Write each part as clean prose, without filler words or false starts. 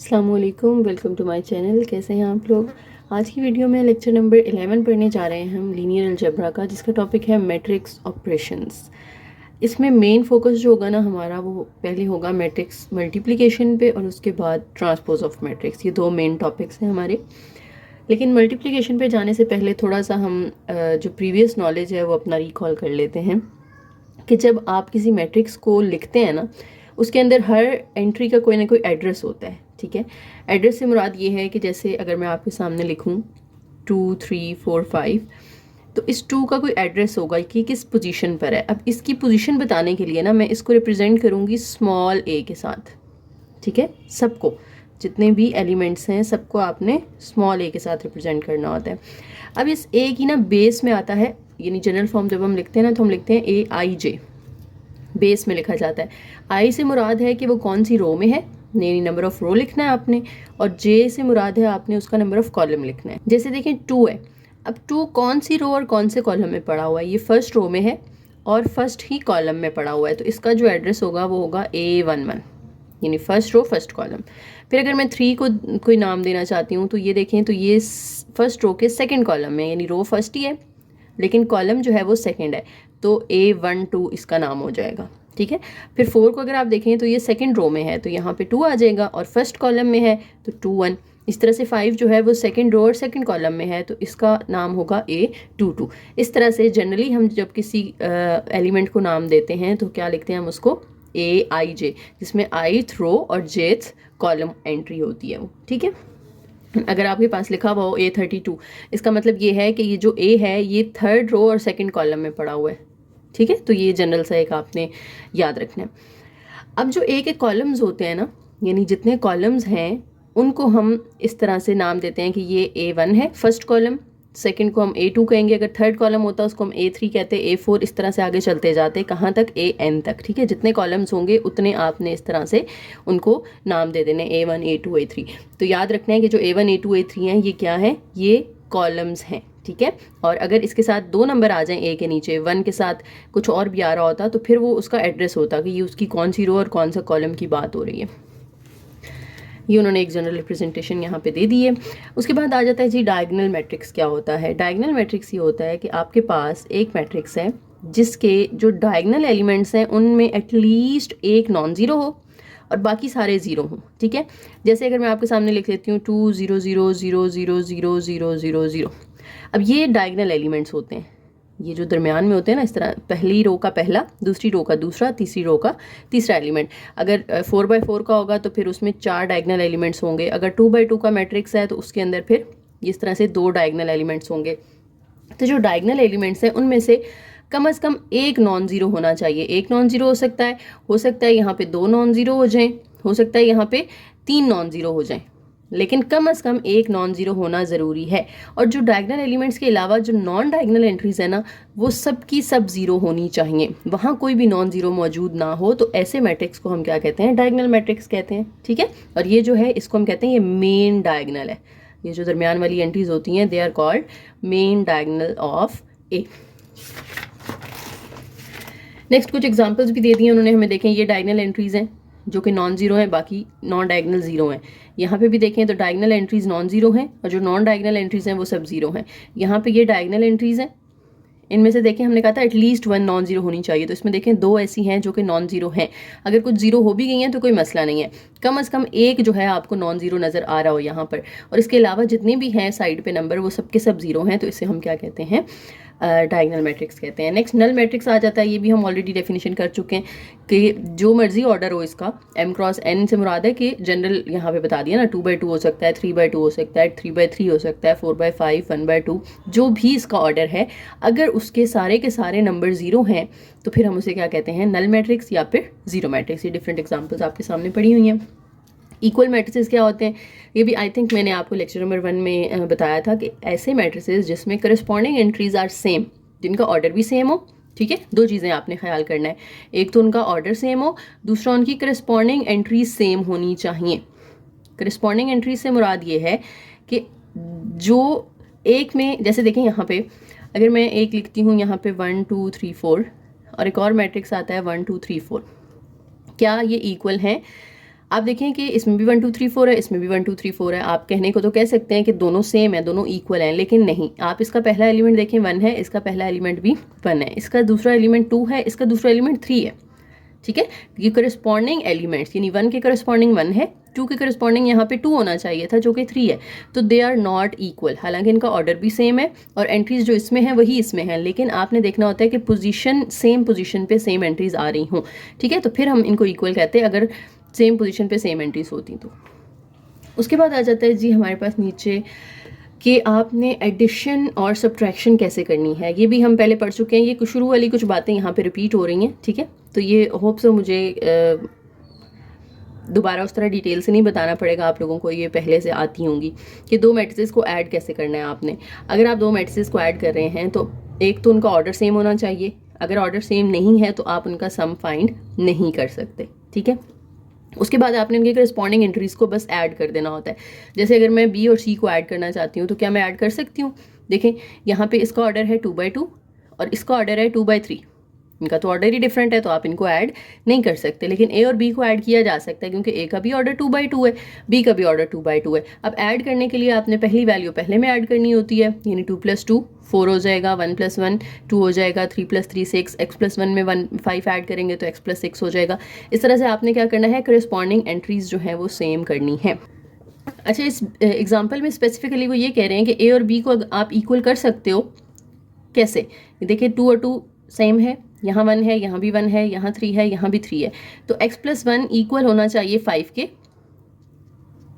अस्सलामुअलैकुम, welcome to my channel. कैसे हैं आप लोग। आज की वीडियो में लेक्चर नंबर 11 पढ़ने जा रहे हैं हम लीनियर अलजेब्रा का, जिसका टॉपिक है मैट्रिक्स ऑपरेशंस। इसमें मेन फोकस जो होगा ना हमारा, वो पहले होगा मैट्रिक्स मल्टीप्लिकेशन पे और उसके बाद ट्रांसपोज ऑफ मैट्रिक्स। ये दो मेन टॉपिक्स हैं हमारे। लेकिन मल्टीप्लिकेशन पे जाने से पहले थोड़ा सा हम जो प्रीवियस नॉलेज है वो अपना रिकॉल कर लेते हैं कि जब आप किसी मैट्रिक्स को लिखते हैं ना, उसके अंदर हर एंट्री का कोई ना कोई एड्रेस होता है। ठीक है, एड्रेस से मुराद ये है कि जैसे अगर मैं आपके सामने लिखूं 2 3 4 5, तो इस 2 का कोई एड्रेस होगा कि किस पोजीशन पर है। अब इसकी पोजीशन बताने के लिए ना मैं इसको रिप्रेजेंट करूंगी स्मॉल ए के साथ। ठीक है, सबको, जितने भी एलिमेंट्स हैं सबको आपने स्मॉल ए के साथ रिप्रेजेंट करना होता है। अब इस ए की ना बेस में आता है, यानी जनरल फॉर्म जब हम लिखते हैं ना तो हम लिखते हैं ए आई जे, बेस में लिखा जाता है। आई से मुराद है कि वो कौन सी रो में है, यानी नंबर ऑफ रो लिखना है आपने, और जे से मुराद है आपने उसका नंबर ऑफ कॉलम लिखना है। जैसे देखें 2 है, अब 2 कौन सी रो और कौन से कॉलम में पड़ा हुआ है, ये फर्स्ट रो में है और फर्स्ट ही कॉलम में पड़ा हुआ है, तो इसका जो एड्रेस होगा वो होगा A11, यानी फर्स्ट रो फर्स्ट कॉलम। फिर अगर मैं 3 को कोई नाम देना चाहती हूँ तो ये देखें, तो ये फर्स्ट रो के सेकंड कॉलम में, यानी रो फर्स्ट ही है लेकिन कॉलम जो है वो सेकंड है, तो A12 इसका नाम हो जाएगा। ठीक है, फिर 4 को अगर आप देखें तो ये सेकंड रो में है तो यहाँ पे 2 आ जाएगा, और फर्स्ट कॉलम में है तो 2 1। इस तरह से 5 जो है वो सेकंड रो और सेकंड कॉलम में है तो इसका नाम होगा A22। इस तरह से जनरली हम जब किसी एलिमेंट को नाम देते हैं तो क्या लिखते हैं हम उसको AIJ, जिसमें आइथ रो और जेथ कॉलम एंट्री होती है वो। ठीक है, अगर आपके पास लिखा हुआ हो A32, इसका मतलब ये है कि ये जो A है ये थर्ड रो और सेकंड कॉलम में पड़ा हुआ है। ठीक है, तो ये जनरल सा एक आपने याद रखना है। अब जो A के कॉलम्स होते हैं ना, यानी जितने कॉलम्स हैं उनको हम इस तरह से नाम देते हैं कि ये A1 है फर्स्ट कॉलम, सेकंड को हम A2 कहेंगे, अगर थर्ड कॉलम होता है उसको हम A3 कहते हैं, A4, इस तरह से आगे चलते जाते कहाँ तक, AN तक। ठीक है, जितने कॉलम्स होंगे उतने आपने इस तरह से उनको नाम दे देने, A1 A2 A3। तो याद रखना है कि जो A1 A2 A3 हैं ये क्या है, ये कॉलम्स हैं। ठीक है, और अगर इसके साथ 2 नंबर आ जाएं ए के नीचे, 1 के साथ कुछ और भी आ रहा होता तो फिर वो उसका एड्रेस होता कि ये उसकी कौन सी रो और कौन सा कॉलम की बात हो रही है। ये उन्होंने एक जनरल रिप्रेजेंटेशन यहाँ पे दे दी है। उसके बाद आ जाता है जी डायगोनल मैट्रिक्स क्या होता है। डायगोनल मैट्रिक्स ये होता है कि आपके पास एक मैट्रिक्स है जिसके जो डायगोनल एलिमेंट्स हैं उनमें एटलीस्ट एक नॉन ज़ीरो हो और बाकी सारे ज़ीरो हों। ठीक है, जैसे अगर मैं आपके सामने लिख लेती हूँ 2 0 0 0 0 0 0 0 0, अब ये डायगोनल एलिमेंट्स होते हैं, ये जो दरमियान में होते हैं ना, इस तरह पहली रो का पहला, दूसरी रो का दूसरा, तीसरी रो का तीसरा एलिमेंट। अगर 4x4 का होगा तो फिर उसमें 4 डायगोनल एलिमेंट्स होंगे। अगर 2x2 का मैट्रिक्स है तो उसके अंदर फिर इस तरह से 2 डायगोनल एलिमेंट्स होंगे। तो जो डायगोनल एलिमेंट्स हैं उनमें से कम एक नॉन ज़ीरो होना चाहिए। एक नॉन ज़ीरो हो सकता है यहाँ पे 2 नॉन ज़ीरो हो जाएं, हो सकता है यहाँ पे 3 नॉन ज़ीरो हो जाएं, लेकिन कम से कम एक नॉन ज़ीरो होना ज़रूरी है। और जो डायगोनल एलिमेंट्स के अलावा जो नॉन डायगोनल एंट्रीज है ना, वो सब की सब ज़ीरो होनी चाहिए, वहाँ कोई भी नॉन ज़ीरो मौजूद ना हो। तो ऐसे मैट्रिक्स को हम क्या कहते हैं, डायगोनल मैट्रिक्स कहते हैं। ठीक है, और ये जो है इसको हम कहते हैं ये मेन डायगोनल है। ये जो दरमियान वाली एंट्रीज होती हैं they are called main diagonal of A. Next कुछ एग्जांपल्स भी दे दिए उन्होंने हमें। देखें ये डायगोनल एंट्रीज हैं जो कि नॉन ज़ीरो हैं, बाकी नॉन डायगोनल ज़ीरो हैं। यहाँ पे भी देखें तो डायगोनल एंट्रीज नॉन ज़ीरो हैं और जो नॉन डायगोनल एंट्रीज हैं वो सब ज़ीरो हैं। यहाँ पे ये डायगोनल एंट्रीज हैं, इनमें से देखें हमने कहा था एटलीस्ट 1 नॉन ज़ीरो होनी चाहिए, तो इसमें देखें 2 ऐसी हैं जो कि नॉन ज़ीरो हैं। अगर कुछ ज़ीरो हो भी गई हैं तो कोई मसला नहीं है, कम से कम एक जो है आपको नॉन ज़ीरो नज़र आ रहा हो यहाँ पर, और इसके अलावा जितने भी हैं साइड पे नंबर वो सब के सब ज़ीरो हैं, तो इसे हम क्या कहते हैं, डायगोनल मैट्रिक्स कहते हैं। नेक्स्ट नल मैट्रिक्स आ जाता है। ये भी हम ऑलरेडी डेफिनेशन कर चुके हैं कि जो मर्जी ऑर्डर हो इसका, m क्रॉस n से मुराद है कि जनरल यहाँ पे बता दिया ना, 2x2 हो सकता है, 3x2 हो सकता है, 3x3 हो सकता है, 4x5, 1x2, जो भी इसका ऑर्डर है, अगर उसके सारे के सारे नंबर ज़ीरो हैं तो फिर हम उसे क्या कहते हैं, नल मैट्रिक्स या फिर ज़ीरो मैट्रिक्स। ये डिफरेंट एग्जाम्पल्स आपके सामने पड़ी हुई हैं। इक्वल मैट्रिसेस क्या होते हैं, ये भी आई थिंक मैंने आपको लेक्चर नंबर 1 में बताया था कि ऐसे मैट्रिसेस जिसमें करस्पॉन्डिंग एंट्रीज आर सेम, जिनका ऑर्डर भी सेम हो। ठीक है, 2 चीज़ें आपने ख्याल करना है, एक तो उनका ऑर्डर सेम हो, दूसरा उनकी करस्पॉन्डिंग एंट्रीज सेम होनी चाहिए। करस्पॉन्डिंग एंट्रीज से मुराद ये है कि जो एक में, जैसे देखें यहाँ पे अगर मैं एक लिखती हूँ यहाँ पे 1 2 3 4 और एक और मैट्रिक्स आता है 1 2 3 4, क्या ये इक्वल हैं? आप देखें कि इसमें भी 1 2 3 4 है, इसमें भी 1 2 3 4 है। आप कहने को तो कह सकते हैं कि दोनों सेम है, दोनों इक्वल हैं, लेकिन नहीं। आप इसका पहला एलिमेंट देखें 1 है, इसका पहला एलिमेंट भी 1 है, इसका दूसरा एलिमेंट 2 है, इसका दूसरा एलिमेंट 3 है। ठीक है, ये करस्पॉन्डिंग एलिमेंट्स यानी 1 के करस्पॉन्डिंग 1 है, 2 के करस्पॉन्डिंग यहाँ पे 2 होना चाहिए था जो कि 3 है, तो दे आर नॉट इक्वल। हालांकि इनका ऑर्डर भी सेम है और एंट्रीज जो इसमें है वही इसमें है, लेकिन आपने देखना होता है कि पोजीशन सेम पोजीशन पे सेम एंट्रीज आ रही हों। ठीक है, तो फिर हम इनको इक्वल कहते हैं अगर सेम पोजीशन पे सेम एंट्रीज होती तो। उसके बाद आ जाता है जी हमारे पास नीचे कि आपने एडिशन और सब्ट्रैक्शन कैसे करनी है। ये भी हम पहले पढ़ चुके हैं, ये शुरू वाली कुछ बातें यहाँ पे रिपीट हो रही हैं। ठीक है, तो ये होप सो मुझे दोबारा उस तरह डिटेल से नहीं बताना पड़ेगा, आप लोगों को ये पहले से आती होंगी कि दो मैट्रिसेस को ऐड कैसे करना है आपने। अगर आप दो मैट्रिसेस को ऐड कर रहे हैं तो एक तो उनका ऑर्डर सेम होना चाहिए, अगर ऑर्डर सेम नहीं है तो आप उनका सम फाइंड नहीं कर सकते। ठीक है, उसके बाद आपने उनके करस्पॉन्डिंग एंट्रीज को बस ऐड कर देना होता है। जैसे अगर मैं बी और सी को ऐड करना चाहती हूँ तो क्या मैं ऐड कर सकती हूँ? देखें यहाँ पे इसका ऑर्डर है 2/2 और इसका ऑर्डर है 2/3, इनका तो ऑर्डर ही डिफरेंट है, तो आप इनको ऐड नहीं कर सकते। लेकिन ए और बी को ऐड किया जा सकता है क्योंकि ए का भी ऑर्डर 2/2 है, बी का भी ऑर्डर 2/2 है। अब ऐड करने के लिए आपने पहली वैल्यू पहले में ऐड करनी होती है, यानी 2 + 2 4 हो जाएगा, 1 + 1 2 हो जाएगा, 3 + 3 6, x + 1 में 5 ऐड करेंगे तो x + 6 हो जाएगा। इस तरह से आपने क्या करना है, करस्पॉन्डिंग एंट्रीज जो है वो सेम करनी है। अच्छा, इस एग्जाम्पल में स्पेसिफिकली वो ये कह रहे हैं कि ए और बी को आप इक्वल कर सकते हो। कैसे? देखिए 2 और 2 सेम है, यहाँ 1 है, यहाँ भी 1 है, यहाँ 3 है, यहाँ भी 3 है, तो x + 1 इक्वल होना चाहिए 5 के।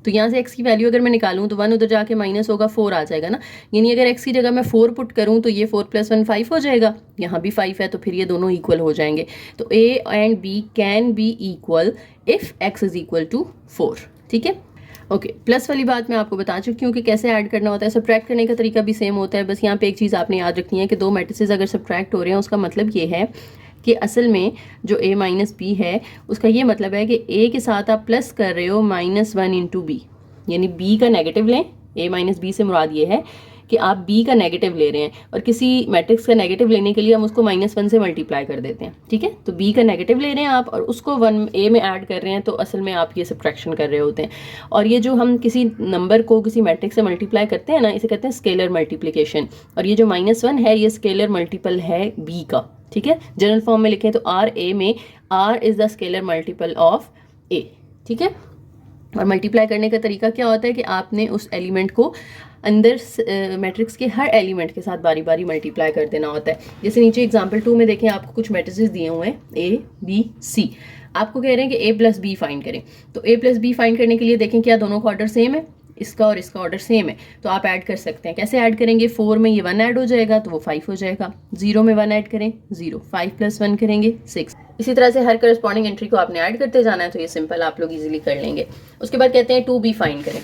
तो यहाँ से x की वैल्यू अगर मैं निकालूँ तो 1 उधर जाके माइनस होगा, 4 आ जाएगा ना। यानी अगर x की जगह मैं 4 पुट करूँ तो ये 4 + 1 5 हो जाएगा, यहाँ भी 5 है, तो फिर ये दोनों इक्वल हो जाएंगे। तो a and b can be equal if x = 4। ठीक है, ओके। प्लस वाली बात मैं आपको बता चुकी हूँ कि कैसे ऐड करना होता है। सब्ट्रैक्ट करने का तरीका भी सेम होता है, बस यहाँ पे एक चीज़ आपने याद रखनी है कि दो मैट्रिसेस अगर सब्ट्रैक्ट हो रहे हैं उसका मतलब ये है कि असल में जो a - b है उसका ये मतलब है कि a के साथ आप प्लस कर रहे हो -1 × b, यानी b का नेगेटिव लें। a - b से मुराद ये है कि आप b का नेगेटिव ले रहे हैं, और किसी मैट्रिक्स का नेगेटिव लेने के लिए हम उसको -1 से मल्टीप्लाई कर देते हैं। ठीक है, तो b का नेगेटिव ले रहे हैं आप और उसको 1a में ऐड कर रहे हैं, तो असल में आप ये सब्ट्रैक्शन कर रहे होते हैं। और ये जो हम किसी नंबर को किसी मैट्रिक्स से मल्टीप्लाई करते हैं ना, इसे कहते हैं स्केलर मल्टीप्लिकेशन। और ये जो -1 है ये स्केलर मल्टीपल है b का। ठीक है, जनरल फॉर्म में लिखें तो RA में R is the scalar multiple of A। ठीक है, और मल्टीप्लाई करने का तरीका क्या होता है कि आपने उस एलिमेंट को अंदर मैट्रिक्स के हर एलिमेंट के साथ बारी बारी मल्टीप्लाई कर देना होता है। जैसे नीचे एग्जांपल 2 में देखें, आपको कुछ मैट्रिसेस दिए हुए हैं A B C, आपको कह रहे हैं कि a + b फाइंड करें। तो a + b फाइंड करने के लिए देखें क्या दोनों का ऑर्डर सेम है, इसका और इसका ऑर्डर सेम है, तो आप ऐड कर सकते हैं। कैसे ऐड करेंगे? 4 में ये 1 ऐड हो जाएगा तो वो 5 हो जाएगा, 0 में 1 ऐड करें 0, 5 + 1 करेंगे 6। इसी तरह से हर करस्पॉन्डिंग एंट्री को आपने ऐड करते जाना है, तो ये सिंपल आप लोग इजीली कर लेंगे। उसके बाद कहते हैं 2b फाइंड करें।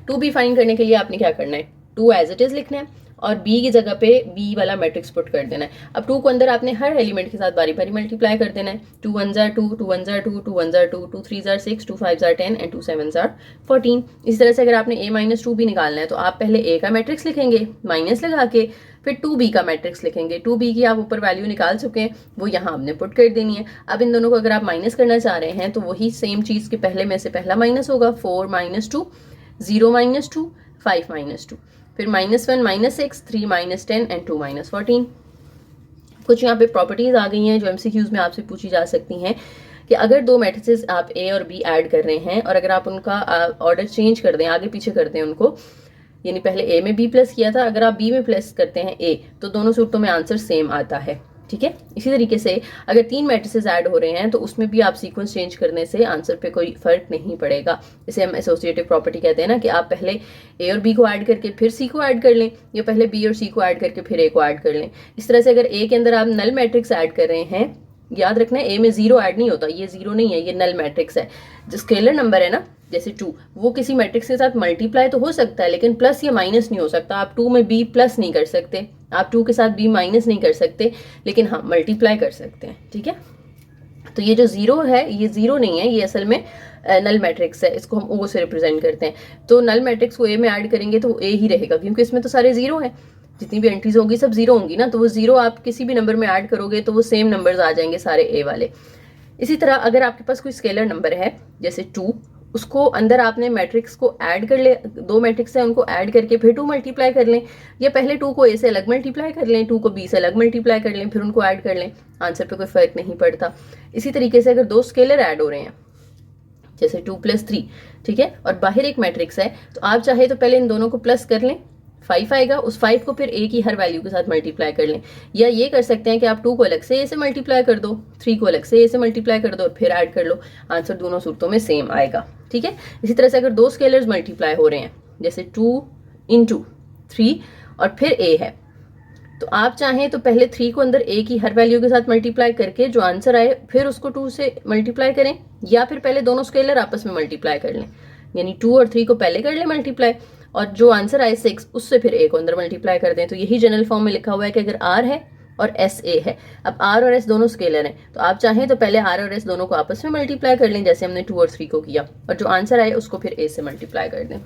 2b फाइंड करने के लिए आपने क्या करना है, 2 एज इट इज लिखना है और b की जगह पे b वाला मैट्रिक्स पुट कर देना है। अब 2 को अंदर आपने हर एलिमेंट के साथ बारी बारी मल्टीप्लाई कर देना है। 2 1s are 2, 2 1s are 2, 2 1s are 2, 2 3s are 6, 2 5s are 10 and 2 7s are 14। इस तरह से अगर आपने a - 2b निकालना है तो आप पहले a का मैट्रिक्स लिखेंगे माइनस लगा के, फिर 2b का मैट्रिक्स लिखेंगे। 2b की आप ऊपर वैल्यू निकाल चुके हैं, वो यहाँ हमने पुट कर देनी है। अब इन दोनों को अगर आप माइनस करना चाह रहे हैं तो वही सेम चीज़ के पहले में से पहला माइनस होगा, 4 - 2, 0 - 2, 5 - 2, फिर -1 - 6, 3 - 10 एंड 2 - 14। कुछ यहाँ पे प्रॉपर्टीज आ गई हैं जो MCQs में आपसे पूछी जा सकती हैं कि अगर दो मैट्रिसेस आप A और B ऐड कर रहे हैं और अगर आप उनका ऑर्डर चेंज कर दें, आगे पीछे कर दें उनको, यानी पहले A में B प्लस किया था, अगर आप B में प्लस करते हैं A, तो दोनों सूरतों में आंसर सेम आता है। ठीक है, इसी तरीके से अगर 3 मैट्रिसेस ऐड हो रहे हैं तो उसमें भी आप सीक्वेंस चेंज करने से आंसर पे कोई फर्क नहीं पड़ेगा। इसे हम एसोसिएटिव प्रॉपर्टी कहते हैं ना, कि आप पहले A और B को ऐड करके फिर C को ऐड कर लें, या पहले B और C को ऐड करके फिर A को ऐड कर लें। इस तरह से अगर A के अंदर आप नल मैट्रिक्स ऐड कर रहे हैं, याद रखना है A में 0 ऐड नहीं होता, ये 0 नहीं है, ये नल मैट्रिक्स है। जो स्केलर नंबर है ना, जैसे 2, वो किसी मैट्रिक्स के साथ मल्टीप्लाई तो हो सकता है लेकिन प्लस या माइनस नहीं हो सकता। आप 2 में b प्लस नहीं कर सकते, आप 2 के साथ b माइनस नहीं कर सकते, लेकिन हाँ मल्टीप्लाई कर सकते हैं। ठीक है, तो ये जो 0 है ये 0 नहीं है, ये असल में नल मैट्रिक्स है, इसको हम O से रिप्रेजेंट करते हैं। तो नल मैट्रिक्स को A में ऐड करेंगे तो वो A ही रहेगा, क्योंकि इसमें तो सारे 0 हैं, जितनी भी एंट्रीज होंगी सब 0 होंगी ना, तो वो 0 आप किसी भी नंबर में ऐड करोगे तो वो सेम नंबर्स आ जाएंगे सारे A वाले। इसी तरह अगर आपके पास कोई स्केलर नंबर है जैसे 2 उसको अंदर आपने मैट्रिक्स को ऐड कर ले, 2 मैट्रिक्स है उनको ऐड करके फिर 2 मल्टीप्लाई कर लें, या पहले 2 को ए से अलग मल्टीप्लाई कर लें, 2 को बी से अलग मल्टीप्लाई कर लें, फिर उनको ऐड कर लें, आंसर पे कोई फर्क नहीं पड़ता। इसी तरीके से अगर 2 स्केलर ऐड हो रहे हैं जैसे 2 + 3, ठीक है, और बाहर एक मैट्रिक्स है, तो आप चाहे तो पहले इन दोनों को प्लस कर लें, 5 आएगा, उस 5 को फिर ए की हर वैल्यू के साथ मल्टीप्लाई कर लें, या ये कर सकते हैं कि आप 2 को अलग से ए से मल्टीप्लाई कर दो, 3 को अलग से ए से मल्टीप्लाई कर दो और फिर ऐड कर लो, आंसर दोनों सूरतों में सेम आएगा, ठीक है। इसी तरह से अगर 2 स्केलर्स मल्टीप्लाई हो रहे हैं जैसे 2 × 3 और फिर ए है, तो आप चाहें तो पहले 3 को अंदर ए की हर वैल्यू के साथ मल्टीप्लाई करके जो आंसर आए फिर उसको 2 से मल्टीप्लाई करें, या फिर पहले दोनों स्केलर आपस में मल्टीप्लाई कर लें, यानी 2 और 3 को पहले कर लें मल्टीप्लाई, और जो आंसर आए 6 उससे फिर ए को अंदर मल्टीप्लाई कर दें। तो यही जनरल फॉर्म में लिखा हुआ है कि अगर आर है और एस ए है, अब आर और एस दोनों स्केलर हैं, तो आप चाहें तो पहले आर और एस दोनों को आपस में मल्टीप्लाई कर लें जैसे हमने 2 और 3 को किया, और जो आंसर आए उसको फिर ए से मल्टीप्लाई कर दें।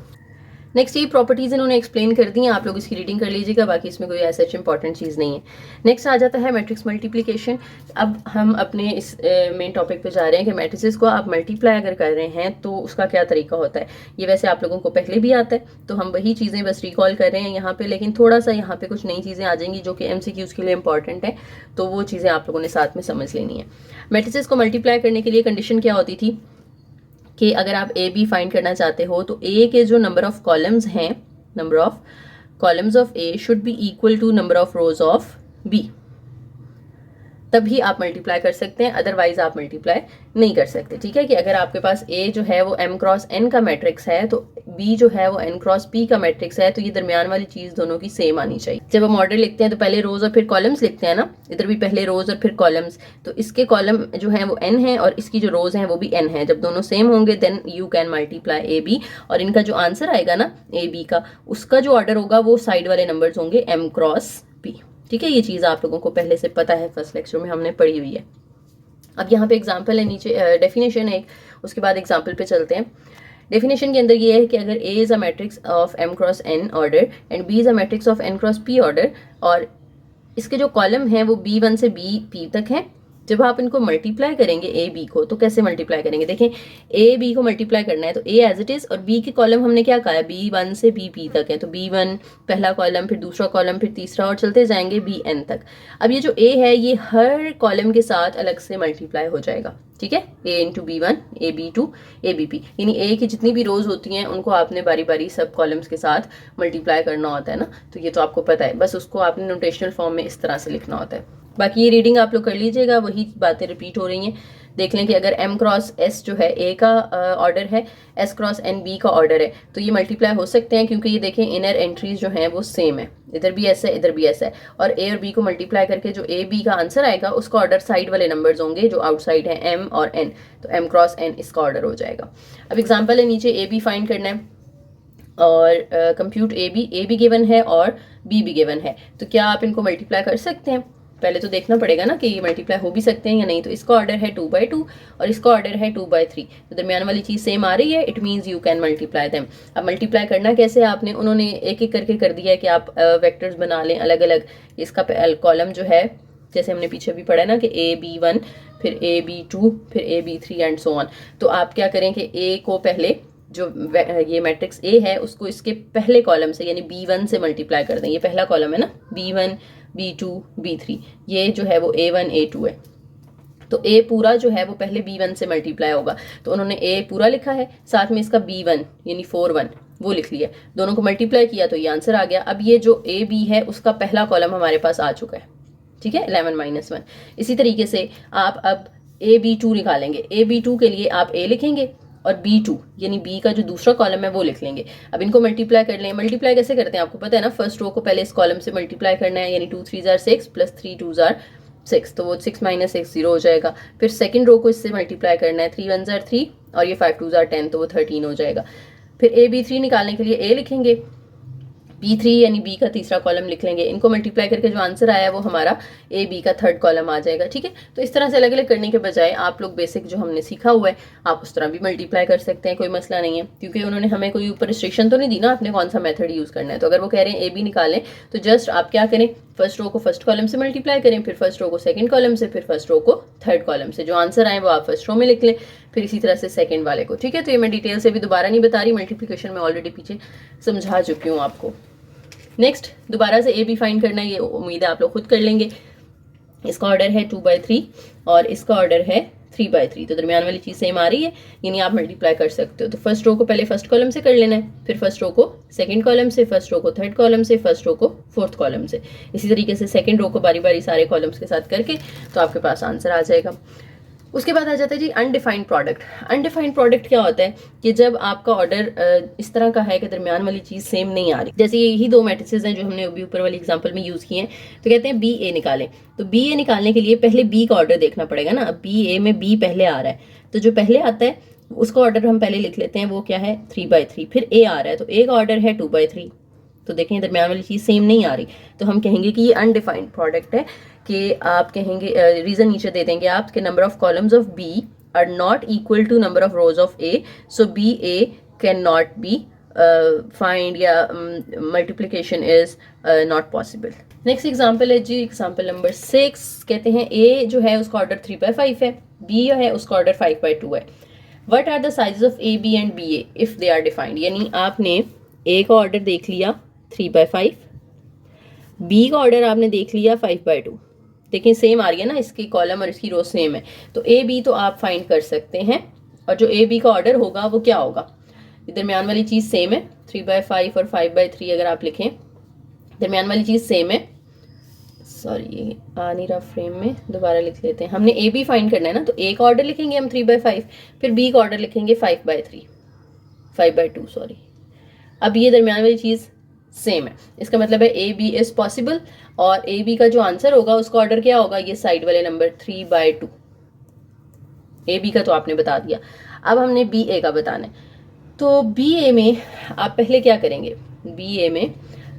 नेक्स्ट ये प्रॉपर्टीज इन्होंने एक्सप्लेन कर दी हैं, आप लोग इसकी रीडिंग कर लीजिएगा, बाकी इसमें कोई ऐसा इंपॉर्टेंट चीज़ नहीं है। नेक्स्ट आ जाता है मैट्रिक्स मल्टीप्लिकेशन। अब हम अपने इस मेन टॉपिक पे जा रहे हैं कि मैट्रिसेस को आप मल्टीप्लाई अगर कर रहे हैं तो उसका क्या तरीका होता है। ये वैसे आप लोगों को पहले भी आता है, तो हम वही चीज़ें बस रिकॉल कर रहे हैं यहाँ पे, लेकिन थोड़ा सा यहाँ पे कुछ नई चीज़ें आ जाएंगी जो कि MCQs के लिए इंपॉर्टेंट है, तो वो चीज़ें आप लोगों ने साथ में समझ लेनी है। मैट्रिसेस को मल्टीप्लाई करने के लिए कंडीशन क्या होती थी कि अगर आप ए बी फाइंड करना चाहते हो तो ए के जो नंबर ऑफ कॉलम्स हैं, number of columns of A should be equal to number of rows of B, तभी आप मल्टीप्लाई कर सकते हैं, अदरवाइज आप मल्टीप्लाई नहीं कर सकते, ठीक है। कि अगर आपके पास ए जो है वो m क्रॉस n का मैट्रिक्स है तो b जो है वो n क्रॉस p का मैट्रिक्स है, तो ये दरमियान वाली चीज दोनों की सेम आनी चाहिए। जब हम ऑर्डर लिखते हैं तो पहले रोज और फिर कॉलम्स लिखते हैं ना, इधर भी पहले रोज और फिर कॉलम्स, तो इसके कॉलम जो है वो n है और इसकी जो रोज हैं वो भी n है। जब दोनों सेम होंगे then you can multiply A B, और इनका जो आंसर आएगा ना ए बी का, उसका जो ऑर्डर होगा वो साइड वाले नंबर्स होंगे m क्रॉस p, ठीक है। ये चीज़ आप लोगों को पहले से पता है, फर्स्ट लेक्चर में हमने पढ़ी हुई है। अब यहाँ पे एग्जांपल है, नीचे डेफिनेशन है एक, उसके बाद एग्जांपल पे चलते हैं। डेफिनेशन के अंदर ये है कि अगर A is a matrix of m cross n order and B is a matrix of n cross p order, और इसके जो कॉलम हैं वो B1 से BP तक हैं, जब आप इनको मल्टीप्लाई करेंगे ए बी को, तो कैसे मल्टीप्लाई करेंगे, देखें ए बी को मल्टीप्लाई करना है तो ए एज इट इज, और बी के कॉलम हमने क्या कहा है B1 से BP तक है, तो B1 पहला कॉलम, फिर दूसरा कॉलम, फिर तीसरा, और चलते जाएंगे BN तक। अब ये जो ए है ये हर कॉलम के साथ अलग से मल्टीप्लाई हो जाएगा, ठीक है। A into B1, AB to ABP, यानी ए की जितनी भी रोज होती हैं उनको आपने बारी बारी सब कॉलम्स के साथ मल्टीप्लाई करना होता है ना, तो ये तो आपको पता है, बस उसको आपने नोटेशनल फॉर्म में इस तरह से लिखना होता है। बाकी ये रीडिंग आप लोग कर लीजिएगा, वही बातें रिपीट हो रही हैं। देख लें कि अगर m क्रॉस s जो है a का ऑर्डर है, s क्रॉस n b का ऑर्डर है, तो ये मल्टीप्लाई हो सकते हैं, क्योंकि ये देखें इनर एंट्रीज जो हैं वो सेम है, इधर भी s है इधर भी s है, और a और b को मल्टीप्लाई करके जो a b का आंसर आएगा उसका ऑर्डर साइड वाले नंबर्स होंगे जो आउटसाइड है m और n, तो m क्रॉस n इसका ऑर्डर हो जाएगा। अब एग्जाम्पल है, नीचे a b फाइंड करना है और कंप्यूट ए बी गिवन है और b भी गिवन है, तो क्या आप इनको मल्टीप्लाई कर सकते हैं? पहले तो देखना पड़ेगा ना कि ये मल्टीप्लाई हो भी सकते हैं या नहीं। तो इसका ऑर्डर है 2/2 और इसका ऑर्डर है 2/3, तो दरमियान वाली चीज़ सेम आ रही है, it means you can multiply them. अब मल्टीप्लाई करना कैसे आपने, उन्होंने एक एक करके कर दिया है कि आप वेक्टर्स बना लें अलग अलग। इसका कॉलम जो है जैसे हमने पीछे भी पढ़ा है ना कि AB1 फिर AB2 फिर AB3 एंड सो ऑन। तो आप क्या करें कि A को पहले जो ये मैट्रिक्स A है उसको इसके पहले कॉलम से यानी B1 से मल्टीप्लाई कर दें। ये पहला कॉलम है ना, B1 B2 B3, ये जो है वो A1 A2 है, तो A पूरा जो है वो पहले B1 से मल्टीप्लाई होगा, तो उन्होंने A पूरा लिखा है, साथ में इसका B1 यानी 4/1 वो लिख लिया, दोनों को मल्टीप्लाई किया तो ये आंसर आ गया। अब ये जो AB है उसका पहला कॉलम हमारे पास आ चुका है, ठीक है, 11-1। इसी तरीके से आप अब AB2 निकालेंगे, AB2 के लिए आप A लिखेंगे और B2 यानी B का जो दूसरा कॉलम है वो लिख लेंगे। अब इनको मल्टीप्लाई कर लें। मल्टीप्लाई कैसे करते हैं आपको पता है ना, फर्स्ट रो को पहले इस कॉलम से मल्टीप्लाई करना है, यानी 2 3 6 प्लस 3 2 6, तो वो 6 - 6 0 हो जाएगा। फिर सेकंड रो को इससे मल्टीप्लाई करना है, 3 1 3 और ये 5 2 10, तो वो 13 हो जाएगा। फिर AB3 निकालने के लिए A लिखेंगे, B3 यानी B का तीसरा कॉलम लिख लेंगे, इनको मल्टीप्लाई करके जो आंसर आया वो हमारा AB का थर्ड कॉलम आ जाएगा, ठीक है। तो इस तरह से अलग अलग करने के बजाय आप लोग बेसिक जो हमने सीखा हुआ है आप उस तरह भी मल्टीप्लाई कर सकते हैं, कोई मसला नहीं है, क्योंकि उन्होंने हमें कोई ऊपर रिस्ट्रिक्शन तो नहीं दी ना आपने कौन सा मेथड यूज करना है। तो अगर वो कह रहे हैं AB निकालें तो जस्ट आप क्या करें, फर्स्ट रो को फर्स्ट कॉलम से मल्टीप्लाई करें, फिर फर्स्ट रो को सेकंड कॉलम से, फिर फर्स्ट रो को थर्ड कॉलम से, जो आंसर आए वो आप फर्स्ट रो में लिख लें, फिर इसी तरह से सेकंड वाले को। ठीक है, तो ये मैं डिटेल से भी दोबारा नहीं बता रही, मल्टीप्लिकेशन में ऑलरेडी पीछे समझा चुकी हूँ आपको। नेक्स्ट दोबारा से ए बी फाइंड करना है, ये उम्मीद है आप लोग खुद कर लेंगे। इसका ऑर्डर है 2/3 और इसका ऑर्डर है 3/3, तो दरमियान वाली चीज सेम आ रही है, यानी आप मल्टीप्लाई कर सकते हो। तो फर्स्ट रो को पहले फर्स्ट कॉलम से कर लेना है, फिर फर्स्ट रो को सेकंड कॉलम से, फर्स्ट रो को थर्ड कॉलम से, फर्स्ट रो को फोर्थ कॉलम से। इसी तरीके से सेकंड रो को बारी बारी सारे कॉलम्स के साथ करके तो आपके पास आंसर आ जाएगा। उसके बाद आ जाता है जी अनडिफाइंड प्रोडक्ट। अनडिफाइंड प्रोडक्ट क्या होता है कि जब आपका ऑर्डर इस तरह का है कि दरमियान वाली चीज सेम नहीं आ रही। जैसे यही दो मैट्रिसेस हैं जो हमने अभी ऊपर वाली एग्जांपल में यूज किए हैं, तो कहते हैं बी ए निकालें। तो बी ए निकालने के लिए पहले बी का ऑर्डर देखना पड़ेगा ना। अब बी ए में बी पहले आ रहा है, तो जो पहले आता है उसका ऑर्डर हम पहले लिख लेते हैं, वो क्या है 3/3। फिर ए आ रहा है, तो ए का ऑर्डर है 2/3। तो देखें दरमियान वाली चीज सेम नहीं आ रही, तो हम कहेंगे कि ये अनडिफाइंड प्रोडक्ट है। कि आप कहेंगे रीजन नीचे दे देंगे आप कि number of columns of B are not equal to number of rows of A, so B A can not be find या multiplication is not possible. Next example है जी एग्जाम्पल नंबर 6। कहते हैं ए जो है उसका ऑर्डर 3/5 है, बी जो है उसका ऑर्डर 5/2 है। What are the size of A B and B A if they are defined. यानी आपने ए का ऑर्डर देख लिया 3/5, बी का ऑर्डर आपने देख लिया 5/2। देखिए सेम आ रही है ना, इसकी कॉलम और इसकी रो सेम है, तो ए बी तो आप फाइंड कर सकते हैं। और जो ए बी का ऑर्डर होगा वो क्या होगा, दरमियान वाली चीज सेम है, 3/5 और 5/3 अगर आप लिखें, दरमियान वाली चीज सेम है। सॉरी ये आ नहीं रहा फ्रेम में, दोबारा लिख लेते हैं। हमने ए बी फाइंड करना है ना, तो ए का ऑर्डर लिखेंगे हम 3/5, फिर बी का ऑर्डर लिखेंगे 5/2 सॉरी। अब ये दरमियान वाली चीज सेम है, इसका मतलब है ए बी इज पॉसिबल। और ए बी का जो आंसर होगा उसका ऑर्डर क्या होगा, ये साइड वाले नंबर 3/2। ए बी का तो आपने बता दिया, अब हमने बी ए का बताना है। तो बी ए में आप पहले क्या करेंगे, बी ए में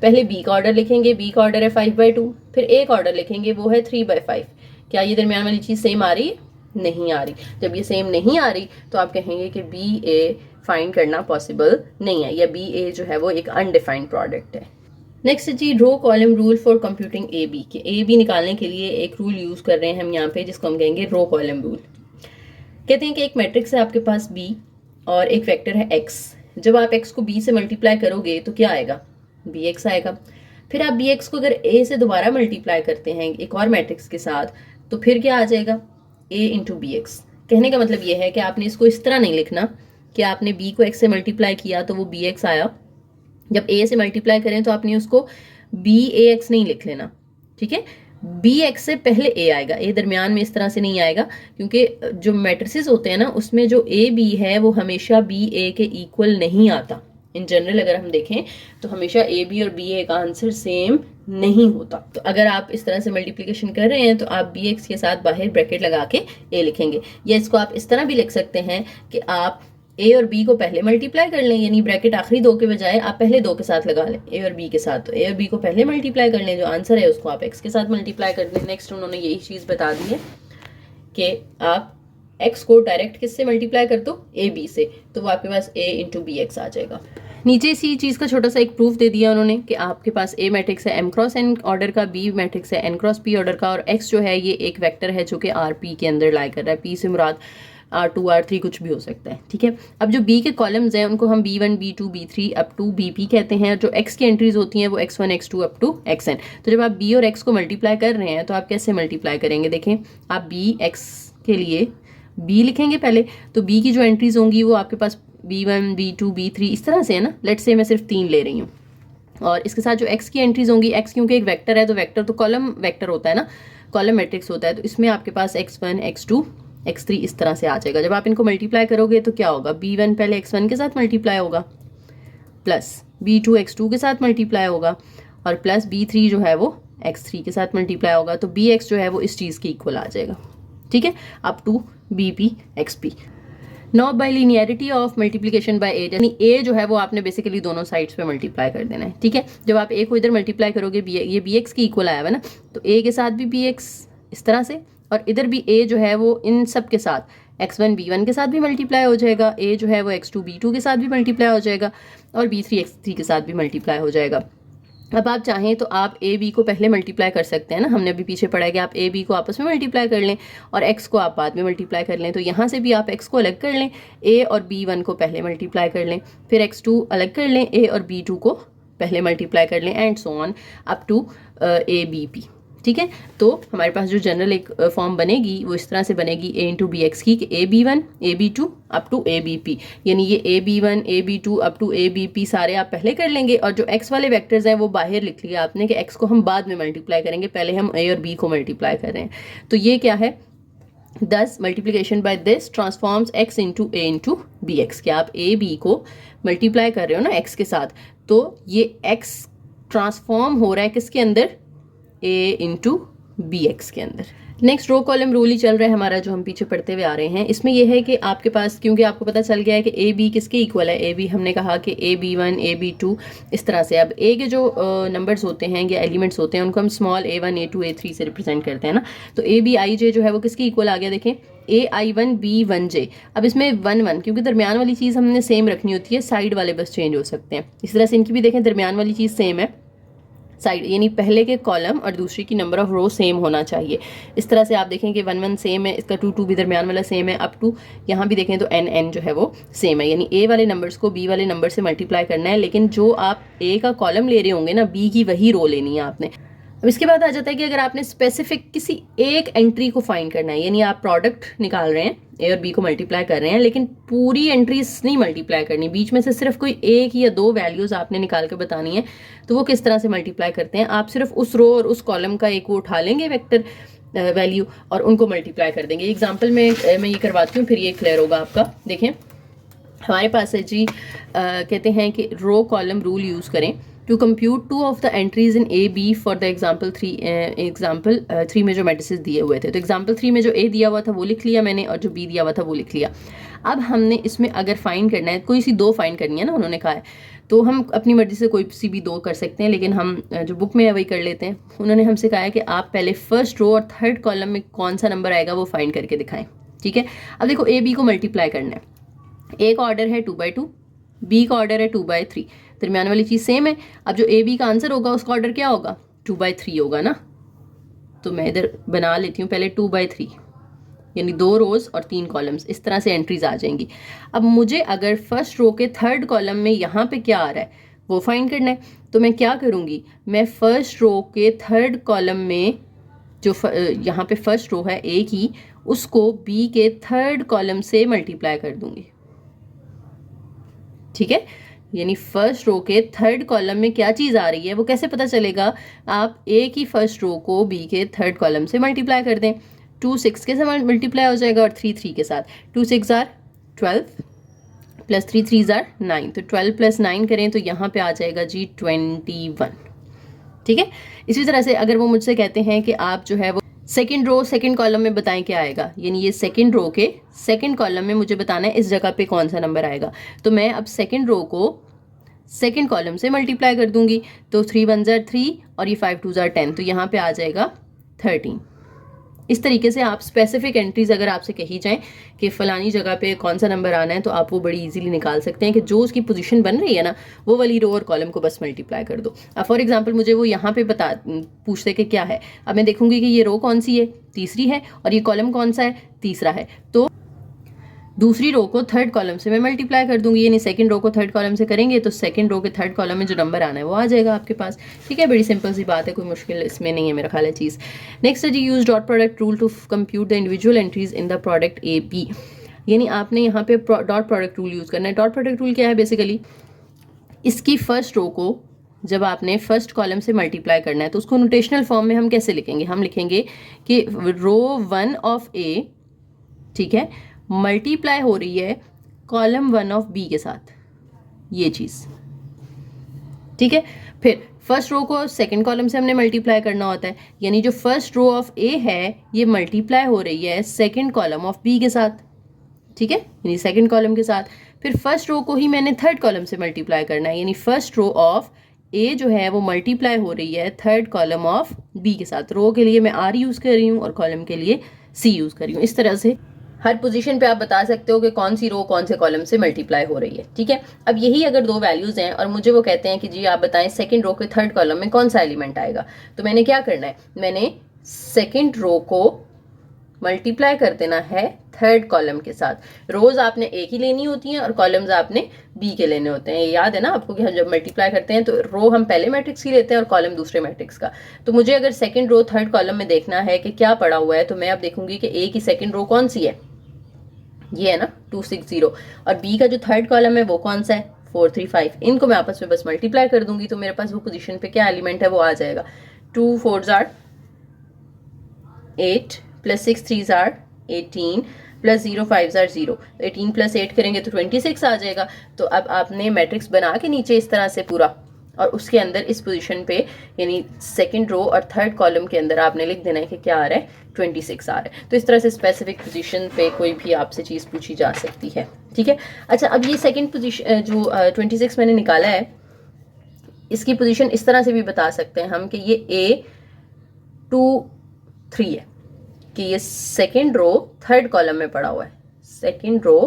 पहले बी का ऑर्डर लिखेंगे, बी का ऑर्डर है 5/2, फिर ए का ऑर्डर लिखेंगे वो है 3/5। क्या ये दरमियान वाली चीज सेम आ रही है, नहीं आ रही। जब ये सेम नहीं आ रही तो आप कहेंगे कि बी ए फाइंड करना पॉसिबल नहीं है, या बी ए जो है वो एक अनडिफाइंड प्रोडक्ट है। नेक्स्ट जी row column rule for computing A B. के ए बी निकालने के लिए एक रूल यूज कर रहे हैं हम यहाँ पे, जिसको हम कहेंगे रो कॉलम रूल। कहते हैं कि एक मैट्रिक्स है आपके पास बी और एक वेक्टर है एक्स। जब आप एक्स को बी से मल्टीप्लाई करोगे तो क्या आएगा, बी एक्स आएगा। फिर आप बी एक्स को अगर ए से दोबारा मल्टीप्लाई करते हैं एक और मैट्रिक्स के साथ, तो फिर क्या आ जाएगा, ए इंटू बी एक्स। कहने का मतलब ये है कि आपने इसको इस तरह नहीं लिखना कि आपने b को x से मल्टीप्लाई किया तो वो bx आया, जब a से मल्टीप्लाई करें तो आपने उसको bax नहीं लिख लेना। ठीक है, bx से पहले a आएगा, a दरमियान में इस तरह से नहीं आएगा, क्योंकि जो मैट्रिसेस होते हैं ना उसमें जो a b है वो हमेशा b a के इक्वल नहीं आता। इन जनरल अगर हम देखें तो हमेशा ए बी और बी ए का आंसर सेम नहीं होता। तो अगर आप इस तरह से मल्टीप्लिकेशन कर रहे हैं तो आप बी एक्स के साथ बाहर ब्रैकेट लगा के ए लिखेंगे, या इसको आप इस तरह भी लिख सकते हैं कि आप ए और बी को पहले मल्टीप्लाई कर लें, यानी ब्रैकेट आखिरी दो के बजाय आप पहले दो के साथ लगा लें, ए और बी के साथ। तो ए और बी को पहले मल्टीप्लाई कर लें, जो आंसर है उसको आप एक्स के साथ मल्टीप्लाई कर दें। नेक्स्ट उन्होंने यही चीज़ बता दी है कि आप एक्स को डायरेक्ट किससे मल्टीप्लाई कर दो, ए बी से, तो वो आपके पास ए इंटू बी एक्स आ जाएगा। नीचे इसी चीज़ का छोटा सा एक प्रूफ दे दिया उन्होंने कि आपके पास ए मैट्रिक्स है m क्रॉस n ऑर्डर का, बी मैट्रिक्स है n क्रॉस p ऑर्डर का, और x जो है ये एक वेक्टर है जो कि आर पी के अंदर लाई कर रहा है। p से मुराद R2 R3 कुछ भी हो सकता है। ठीक है, अब जो b के कॉलम्स हैं उनको हम b1 b2 b3 up to bp कहते हैं, और जो x की एंट्रीज होती हैं वो x1 x2 up to xn। तो जब आप b और x को मल्टीप्लाई कर रहे हैं तो आप कैसे मल्टीप्लाई करेंगे, देखें आप b x के लिए b लिखेंगे पहले, तो b की जो एंट्रीज होंगी वो आपके पास b1 b2 b3 इस तरह से है ना। लेट्स से मैं सिर्फ 3 ले रही हूँ, और इसके साथ जो x की एंट्रीज होंगी, x क्योंकि एक वेक्टर है तो वेक्टर तो कॉलम वेक्टर होता है ना, कॉलम मैट्रिक्स होता है, तो इसमें आपके पास x1 x2 x3 इस तरह से आ जाएगा। जब आप इनको मल्टीप्लाई करोगे तो क्या होगा, b1 पहले x1 के साथ मल्टीप्लाई होगा, प्लस b2 x2 के साथ मल्टीप्लाई होगा, और प्लस b3 जो है वो x3 के साथ मल्टीप्लाई होगा, तो bx जो है वो इस चीज़ के इक्वल आ जाएगा। ठीक है, up to bp xp। Now by linearity of multiplication by A, यानी ए जो है वो आपने बेसिकली दोनों साइड्स पे मल्टीप्लाई कर देना है। ठीक है, जब आप ए को इधर मल्टीप्लाई करोगे, ये बी एक्स की इक्वल आया हुआ ना, तो ए के साथ भी बी एक्स इस तरह से, और इधर भी ए जो है वो इन सब के साथ x1 b1 के साथ भी मल्टीप्लाई हो जाएगा, ए जो है वो x2 b2 के साथ भी मल्टीप्लाई हो जाएगा, और b3 x3 के साथ भी मल्टीप्लाई हो जाएगा। अब आप चाहें तो आप ए बी को पहले मल्टीप्लाई कर सकते हैं ना, हमने अभी पीछे पढ़ा है कि आप ए बी को आपस में मल्टीप्लाई कर लें और एक्स को आप बाद में मल्टीप्लाई कर लें। तो यहाँ से भी आप एक्स को अलग कर लें, ए और बी वन को पहले मल्टीप्लाई कर लें, फिर एक्स टू अलग कर लें, ए और बी टू को पहले मल्टीप्लाई कर लें, and so on up to A B P. ठीक है, तो हमारे पास जो जनरल एक फॉर्म बनेगी वो इस तरह से बनेगी ए इंटू बी एक्स की, A B one A B two up to A B P. यानी ये A B one A B two up to A B P सारे आप पहले कर लेंगे, और जो एक्स वाले वेक्टर्स हैं वो बाहर लिख लिया आपने कि एक्स को हम बाद में मल्टीप्लाई करेंगे, पहले हम ए और बी को मल्टीप्लाई कर रहे हैं। तो ये क्या है, 10 multiplication by this transforms x into A into B x. क्या आप ए बी को मल्टीप्लाई कर रहे हो ना एक्स के साथ, तो ये एक्स ट्रांसफॉर्म हो रहा है किसके अंदर, ए इंटू बी एक्स के अंदर। नेक्स्ट रो कॉलम रूल ही चल रहा है हमारा, जो हम पीछे पढ़ते हुए आ रहे हैं। इसमें यह है कि आपके पास, क्योंकि आपको पता चल गया है कि ए बी किसके इक्वल है, ए बी हमने कहा कि A B one A B two इस तरह से। अब ए के जो नंबर्स होते हैं या एलिमेंट्स होते हैं उनको हम small a one a two a three से रिप्रेजेंट करते हैं ना। तो ए बी आई जे जो है वो किसके इक्वल आ गया, देखें ए आई वन बी वन जे। अब इसमें वन वन, क्योंकि दरमियान वाली चीज़ हमने सेम रखनी होती है, साइड वाले बस चेंज हो सकते हैं। इस तरह से इनकी भी देखें दरमियान वाली चीज़ सेम है, साइड यानी पहले के कॉलम और दूसरी की नंबर ऑफ रो सेम होना चाहिए। इस तरह से आप देखें कि 1 1 सेम है, इसका 2 2 भी दरमियान वाला सेम है, अप टू यहाँ भी देखें तो n n जो है वो सेम है। यानी ए वाले नंबर्स को बी वाले नंबर से मल्टीप्लाई करना है, लेकिन जो आप ए का कॉलम ले रहे होंगे ना, बी की वही रो लेनी है आपने। अब इसके बाद आ जाता है कि अगर आपने स्पेसिफिक किसी एक एंट्री को फाइंड करना है, यानी आप प्रोडक्ट निकाल रहे हैं, ए और बी को मल्टीप्लाई कर रहे हैं, लेकिन पूरी एंट्रीज नहीं मल्टीप्लाई करनी, बीच में से सिर्फ कोई एक या दो वैल्यूज आपने निकाल के बतानी है, तो वो किस तरह से मल्टीप्लाई करते हैं। आप सिर्फ उस रो और उस कॉलम का एक वो उठा लेंगे वेक्टर वैल्यू और उनको मल्टीप्लाई कर देंगे। एग्जाम्पल में मैं ये करवाती हूँ, फिर ये क्लियर होगा आपका। देखें हमारे पास है जी, कहते हैं कि रो कॉलम रूल यूज़ करें to compute two of the entries in A B for the example 3 में जो मैट्रिसेस दिए हुए थे। तो एग्जाम्पल 3 में जो ए दिया हुआ था वो लिख लिया मैंने, और जो बी दिया हुआ था वो लिख लिया। अब हमने इसमें अगर फाइंड करना है, कोई सी दो फाइंड करनी है ना उन्होंने कहा है, तो हम अपनी मर्जी से कोई सी भी दो कर सकते हैं, लेकिन हम जो बुक में है वही कर लेते हैं। उन्होंने हमसे कहा है कि आप पहले फर्स्ट रो और थर्ड कॉलम में कौन सा नंबर आएगा वो फाइंड करके दिखाएं। ठीक है, अब देखो ए बी को मल्टीप्लाई करना है, ए का ऑर्डर है 2/2, बी का ऑर्डर है 2/3, दरमियान वाली चीज़ सेम है। अब जो ए बी का आंसर होगा उसका ऑर्डर क्या होगा, 2/3 होगा ना। तो मैं इधर बना लेती हूँ पहले 2/3, यानी 2 रोज और 3 कॉलम्स, इस तरह से एंट्रीज आ जाएंगी। अब मुझे अगर फर्स्ट रो के थर्ड कॉलम में यहाँ पे क्या आ रहा है वो फाइंड करना है, तो मैं क्या करूँगी, मैं फर्स्ट रो के थर्ड कॉलम में जो यहाँ पे फर्स्ट रो है ए की, उसको बी के थर्ड कॉलम से मल्टीप्लाई कर दूंगी। ठीक है, यानी फर्स्ट रो के थर्ड कॉलम में क्या चीज़ आ रही है वो कैसे पता चलेगा, आप ए की फर्स्ट रो को बी के थर्ड कॉलम से मल्टीप्लाई कर दें। 2 6 के साथ मल्टीप्लाई हो जाएगा और 3 3 के साथ। 2 6 आर 12 प्लस 3 3 आर 9, तो 12 प्लस 9 करें तो यहाँ पे आ जाएगा जी 21। ठीक है, इसी तरह से अगर वो मुझसे कहते हैं कि आप जो है वो सेकंड रो सेकंड कॉलम में बताएं क्या आएगा, यानी ये सेकंड रो के सेकंड कॉलम में मुझे बताना है इस जगह पे कौन सा नंबर आएगा, तो मैं अब सेकंड रो को सेकंड कॉलम से मल्टीप्लाई कर दूंगी। तो 3 1 आर 3 और ये 5 2 आर 10, तो यहाँ पे आ जाएगा 13। इस तरीके से आप स्पेसिफिक एंट्रीज अगर आपसे कही जाएं कि फलानी जगह पे कौन सा नंबर आना है, तो आप वो बड़ी इजीली निकाल सकते हैं कि जो उसकी पोजीशन बन रही है ना वो वाली रो और कॉलम को बस मल्टीप्लाई कर दो। अब फॉर एग्जांपल मुझे वो यहाँ पे पूछते कि क्या है, अब मैं देखूंगी कि ये रो कौन सी है, तीसरी है, और ये कॉलम कौन सा है, तीसरा है, तो दूसरी रो को थर्ड कॉलम से मैं मल्टीप्लाई कर दूंगी, यानी सेकंड रो को थर्ड कॉलम से करेंगे तो सेकंड रो के थर्ड कॉलम में जो नंबर आना है वो आ जाएगा आपके पास। ठीक है, बड़ी सिंपल सी बात है, कोई मुश्किल इसमें नहीं है मेरा ख्याल है चीज़। नेक्स्ट है जी, use dot product rule to compute the individual entries in the product A B. यानी आपने यहाँ पे डॉट प्रोडक्ट रूल यूज़ करना है। डॉट प्रोडक्ट रूल क्या है, बेसिकली इसकी फर्स्ट रो को जब आपने फर्स्ट कॉलम से मल्टीप्लाई करना है तो उसको नोटेशनल फॉर्म में हम कैसे लिखेंगे, हम लिखेंगे कि रो 1 ऑफ ए, ठीक है, मल्टीप्लाई हो रही है कॉलम 1 ऑफ बी के साथ, ये चीज़। ठीक है, फिर फर्स्ट रो को सेकंड कॉलम से हमने मल्टीप्लाई करना होता है, यानी जो फर्स्ट रो ऑफ ए है ये मल्टीप्लाई हो रही है सेकंड कॉलम ऑफ बी के साथ। ठीक है, यानी सेकंड कॉलम के साथ। फिर फर्स्ट रो को ही मैंने थर्ड कॉलम से मल्टीप्लाई करना है, यानी फर्स्ट रो ऑफ ए जो है वो मल्टीप्लाई हो रही है थर्ड कॉलम ऑफ बी के साथ। रो के लिए मैं आर यूज़ कर रही हूँ और कॉलम के लिए सी यूज़ कर रही हूँ। इस तरह से हर पोजीशन पे आप बता सकते हो कि कौन सी रो कौन से कॉलम से मल्टीप्लाई हो रही है, ठीक है। अब यही अगर दो वैल्यूज हैं और मुझे वो कहते हैं कि जी आप बताएं सेकंड रो के थर्ड कॉलम में कौन सा एलिमेंट आएगा, तो मैंने क्या करना है, मैंने सेकंड रो को मल्टीप्लाई कर देना है थर्ड कॉलम के साथ। रोज आपने एक ही लेनी होती हैं और कॉलम्स आपने बी के लेने होते हैं। ये याद है ना आपको कि हम जब मल्टीप्लाई करते हैं तो रो हम पहले मैट्रिक्स की लेते हैं और कॉलम दूसरे मैट्रिक्स का। तो मुझे अगर सेकंड रो थर्ड कॉलम में देखना है कि क्या पड़ा हुआ है, तो मैं अब देखूंगी कि ए की सेकंड रो कौन सी है, ये है ना 260, और बी का जो थर्ड कॉलम है वो कौन सा है 435। इनको मैं आपस में बस मल्टीप्लाई कर दूंगी तो मेरे पास वो पोजीशन पे क्या एलिमेंट है वो आ जाएगा। 2 4s are 8 plus 6 3s are 18 plus 0 5s are 0। 18 plus 8 करेंगे तो 26 आ जाएगा। तो अब आपने मैट्रिक्स बना के नीचे इस तरह से पूरा, और उसके अंदर इस पोजीशन पे यानी सेकंड रो और थर्ड कॉलम के अंदर आपने लिख देना है कि क्या आ रहा है 26 आ रहा है। तो इस तरह से स्पेसिफिक पोजीशन पे कोई भी आपसे चीज़ पूछी जा सकती है, ठीक है। अच्छा, अब ये सेकंड पोजीशन जो 26 मैंने निकाला है, इसकी पोजीशन इस तरह से भी बता सकते हैं हम कि ये A2 3 है, कि ये सेकंड रो थर्ड कॉलम में पड़ा हुआ है, सेकंड रो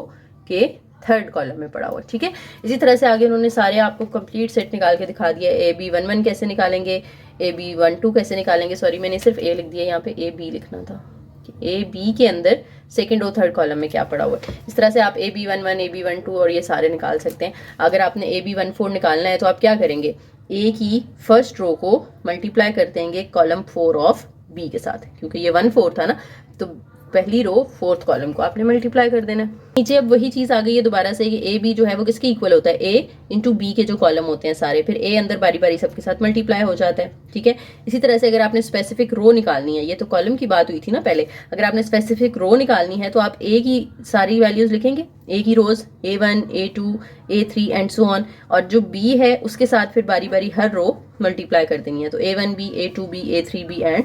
के थर्ड कॉलम में पड़ा हुआ है, ठीक है। इसी तरह से आगे उन्होंने सारे आपको कंप्लीट सेट निकाल के दिखा दिया। AB11 कैसे निकालेंगे, AB12 कैसे निकालेंगे, सॉरी मैंने सिर्फ ए लिख दिया, यहाँ पे AB लिखना था कि AB के अंदर सेकंड और थर्ड कॉलम में क्या पड़ा हुआ है। इस तरह से आप AB11 AB12 और ये सारे निकाल सकते हैं। अगर आपने AB14 निकालना है तो आप क्या करेंगे, ए की फर्स्ट रो को मल्टीप्लाई कर देंगे कॉलम 4 ऑफ बी के साथ, क्योंकि ये 1/4 था ना, तो पहली रो फोर्थ कॉलम को आपने मल्टीप्लाई कर देना। नीचे अब वही चीज आ गई है दोबारा से कि ए बी जो है वो किसके इक्वल होता है, ए इंटू बी के जो कॉलम होते हैं सारे, फिर ए अंदर बारी बारी सबके साथ मल्टीप्लाई हो जाता है, ठीक है। इसी तरह से अगर आपने स्पेसिफिक रो निकालनी है, ये तो कॉलम की बात हुई थी ना पहले, अगर आपने स्पेसिफिक रो निकालनी है तो आप ए की सारी वैल्यूज लिखेंगे, ए की रोज A1 A2 A3 and so on, और जो बी है उसके साथ फिर बारी बारी हर रो मल्टीप्लाई कर देनी है। तो A1B A2B A3B and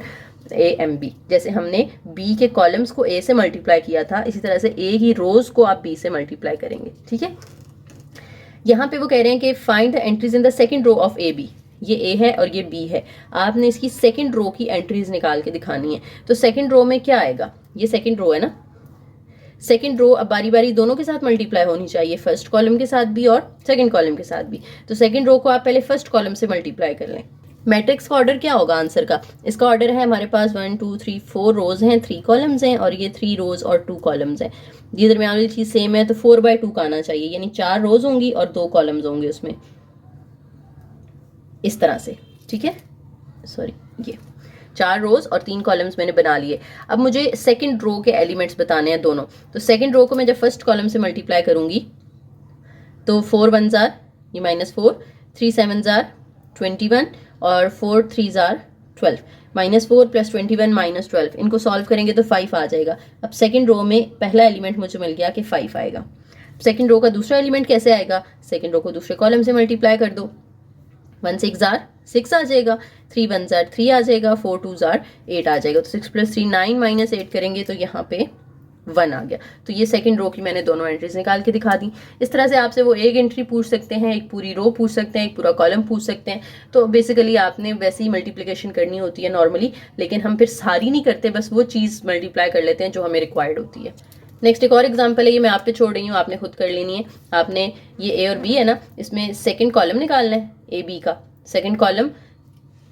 AMB, जैसे हमने B के कॉलम्स को A से मल्टीप्लाई किया था, इसी तरह से A की रोज को आप B से मल्टीप्लाई करेंगे, ठीक है। यहाँ पे वो कह रहे हैं कि find the entries in the second row of AB, ये A है और ये B है, आपने इसकी सेकंड रो की एंट्रीज निकाल के दिखानी है। तो सेकंड रो में क्या आएगा, ये सेकंड रो है ना, सेकंड रो अब बारी बारी दोनों के साथ मल्टीप्लाई होनी चाहिए, फर्स्ट कॉलम के साथ भी और सेकंड कॉलम के साथ भी। तो सेकंड रो को आप पहले फर्स्ट कॉलम से मल्टीप्लाई कर लें। मैट्रिक्स का ऑर्डर क्या होगा आंसर का, इसका ऑर्डर है हमारे पास 1 2 3 4 रोज हैं, 3 कॉलम्स हैं, और ये 3 रोज और 2 कॉलम्स हैं। ये दरमियान वाली चीज सेम है तो 4/2 का आना चाहिए, यानी 4 रोज होंगी और 2 कॉलम्स होंगे उसमें, इस तरह से, ठीक है। सॉरी, ये 4 रोज और 3 कॉलम्स मैंने बना लिए। अब मुझे सेकंड रो के एलिमेंट्स बताने हैं दोनों। तो सेकंड रो को मैं जब फर्स्ट कॉलम से मल्टीप्लाई करूंगी तो 4 1s are ये -4, 3 7s are 21 और 4 3s are 12। -4 + 21 - 12, इनको सॉल्व करेंगे तो 5 आ जाएगा। अब सेकंड रो में पहला एलिमेंट मुझे मिल गया कि 5 आएगा। सेकंड रो का दूसरा एलिमेंट कैसे आएगा, सेकंड रो को दूसरे कॉलम से मल्टीप्लाई कर दो, 1 6s are 6 आ जाएगा, 3 1s are 3 आ जाएगा, 4 2s are 8 आ जाएगा। तो 6 + 3 9 - 8 करेंगे तो यहाँ पे 1 आ गया। तो ये सेकंड रो की मैंने दोनों एंट्रीज निकाल के दिखा दी। इस तरह से आपसे वो एक एंट्री पूछ सकते हैं, एक पूरी रो पूछ सकते हैं, एक पूरा कॉलम पूछ सकते हैं। तो बेसिकली आपने वैसे ही मल्टीप्लिकेशन करनी होती है नॉर्मली, लेकिन हम फिर सारी नहीं करते, बस वो चीज़ मल्टीप्लाई कर लेते हैं जो हमें रिक्वायर्ड होती है। नेक्स्ट एक और एग्जाम्पल है, ये मैं आप पे छोड़ रही हूँ, आपने खुद कर लेनी है। आपने ये ए और बी है ना, इसमें सेकेंड कॉलम निकालना है ए बी का। सेकेंड कॉलम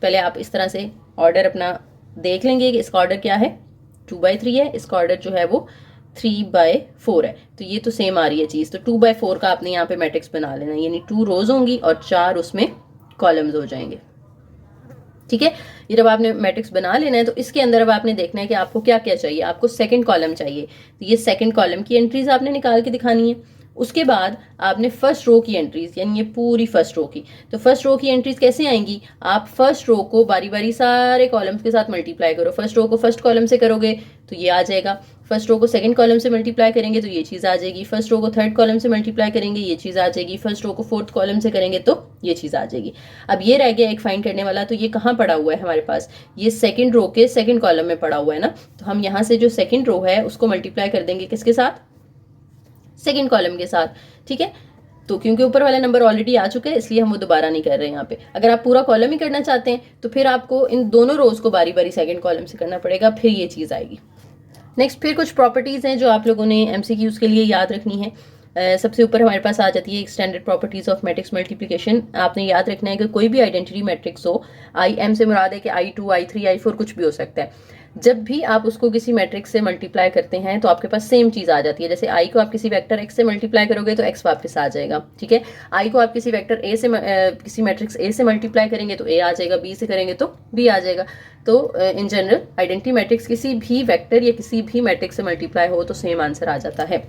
पहले आप इस तरह से ऑर्डर अपना देख लेंगे कि इसका ऑर्डर क्या है, 2/3 है, इसका ऑर्डर जो है वो 3/4 है। तो ये तो सेम आ रही है चीज़। तो 2/4 का आपने यहाँ पे मैट्रिक्स बना लेना, यानी 2 रोज होंगी और 4 उसमें कॉलम्स हो जाएंगे, ठीक है। ये जब आपने मैट्रिक्स बना लेना है तो इसके अंदर अब आपने देखना है कि आपको क्या क्या चाहिए। आपको सेकंड कॉलम चाहिए, तो ये सेकंड कॉलम की एंट्रीज आपने निकाल के दिखानी है। उसके बाद आपने फर्स्ट रो की एंट्रीज, यानी ये पूरी फर्स्ट रो की। तो फर्स्ट रो की एंट्रीज कैसे आएंगी, आप फर्स्ट रो को बारी बारी सारे कॉलम्स के साथ मल्टीप्लाई करो। फर्स्ट रो को फर्स्ट कॉलम से करोगे तो ये आ जाएगा, फर्स्ट रो को सेकंड कॉलम से मल्टीप्लाई करेंगे तो ये चीज़ आ जाएगी, फर्स्ट रो को थर्ड कॉलम से मल्टीप्लाई करेंगे ये चीज़ आ जाएगी, फर्स्ट रो को फोर्थ कॉलम से करेंगे तो ये चीज़ आ जाएगी। अब ये रह गया एक फाइंड करने वाला, तो ये कहाँ पड़ा हुआ है हमारे पास, ये सेकंड रो के सेकंड कॉलम में पड़ा हुआ है ना। तो हम यहाँ से जो सेकंड रो है उसको मल्टीप्लाई कर देंगे किसके साथ, सेकंड कॉलम के साथ, ठीक है। तो क्योंकि ऊपर वाला नंबर ऑलरेडी आ चुका है इसलिए हम वो दोबारा नहीं कर रहे हैं यहाँ पे। अगर आप पूरा कॉलम ही करना चाहते हैं तो फिर आपको इन दोनों रोज को बारी बारी सेकंड कॉलम से करना पड़ेगा, फिर ये चीज़ आएगी। नेक्स्ट फिर कुछ प्रॉपर्टीज़ हैं जो आप लोगों ने MCQs के लिए याद रखनी है। सबसे ऊपर हमारे पास आ जाती है extended properties of matrix multiplication. आपने याद रखना है कि कोई भी आइडेंटिटी मैट्रिक्स हो, IM से मुराद है कि I2, I3, I4 कुछ भी हो सकता है। जब भी आप उसको किसी मैट्रिक्स से मल्टीप्लाई करते हैं तो आपके पास सेम चीज़ आ जाती है। जैसे I को आप किसी वेक्टर X से मल्टीप्लाई करोगे तो X वापस आ जाएगा, ठीक है। I को आप किसी वेक्टर A से किसी मैट्रिक्स A से मल्टीप्लाई करेंगे तो A आ जाएगा, B से करेंगे तो B आ जाएगा। तो इन जनरल आइडेंटिटी मैट्रिक्स किसी भी वेक्टर या किसी भी मैट्रिक्स से मल्टीप्लाई हो तो सेम आंसर आ जाता है।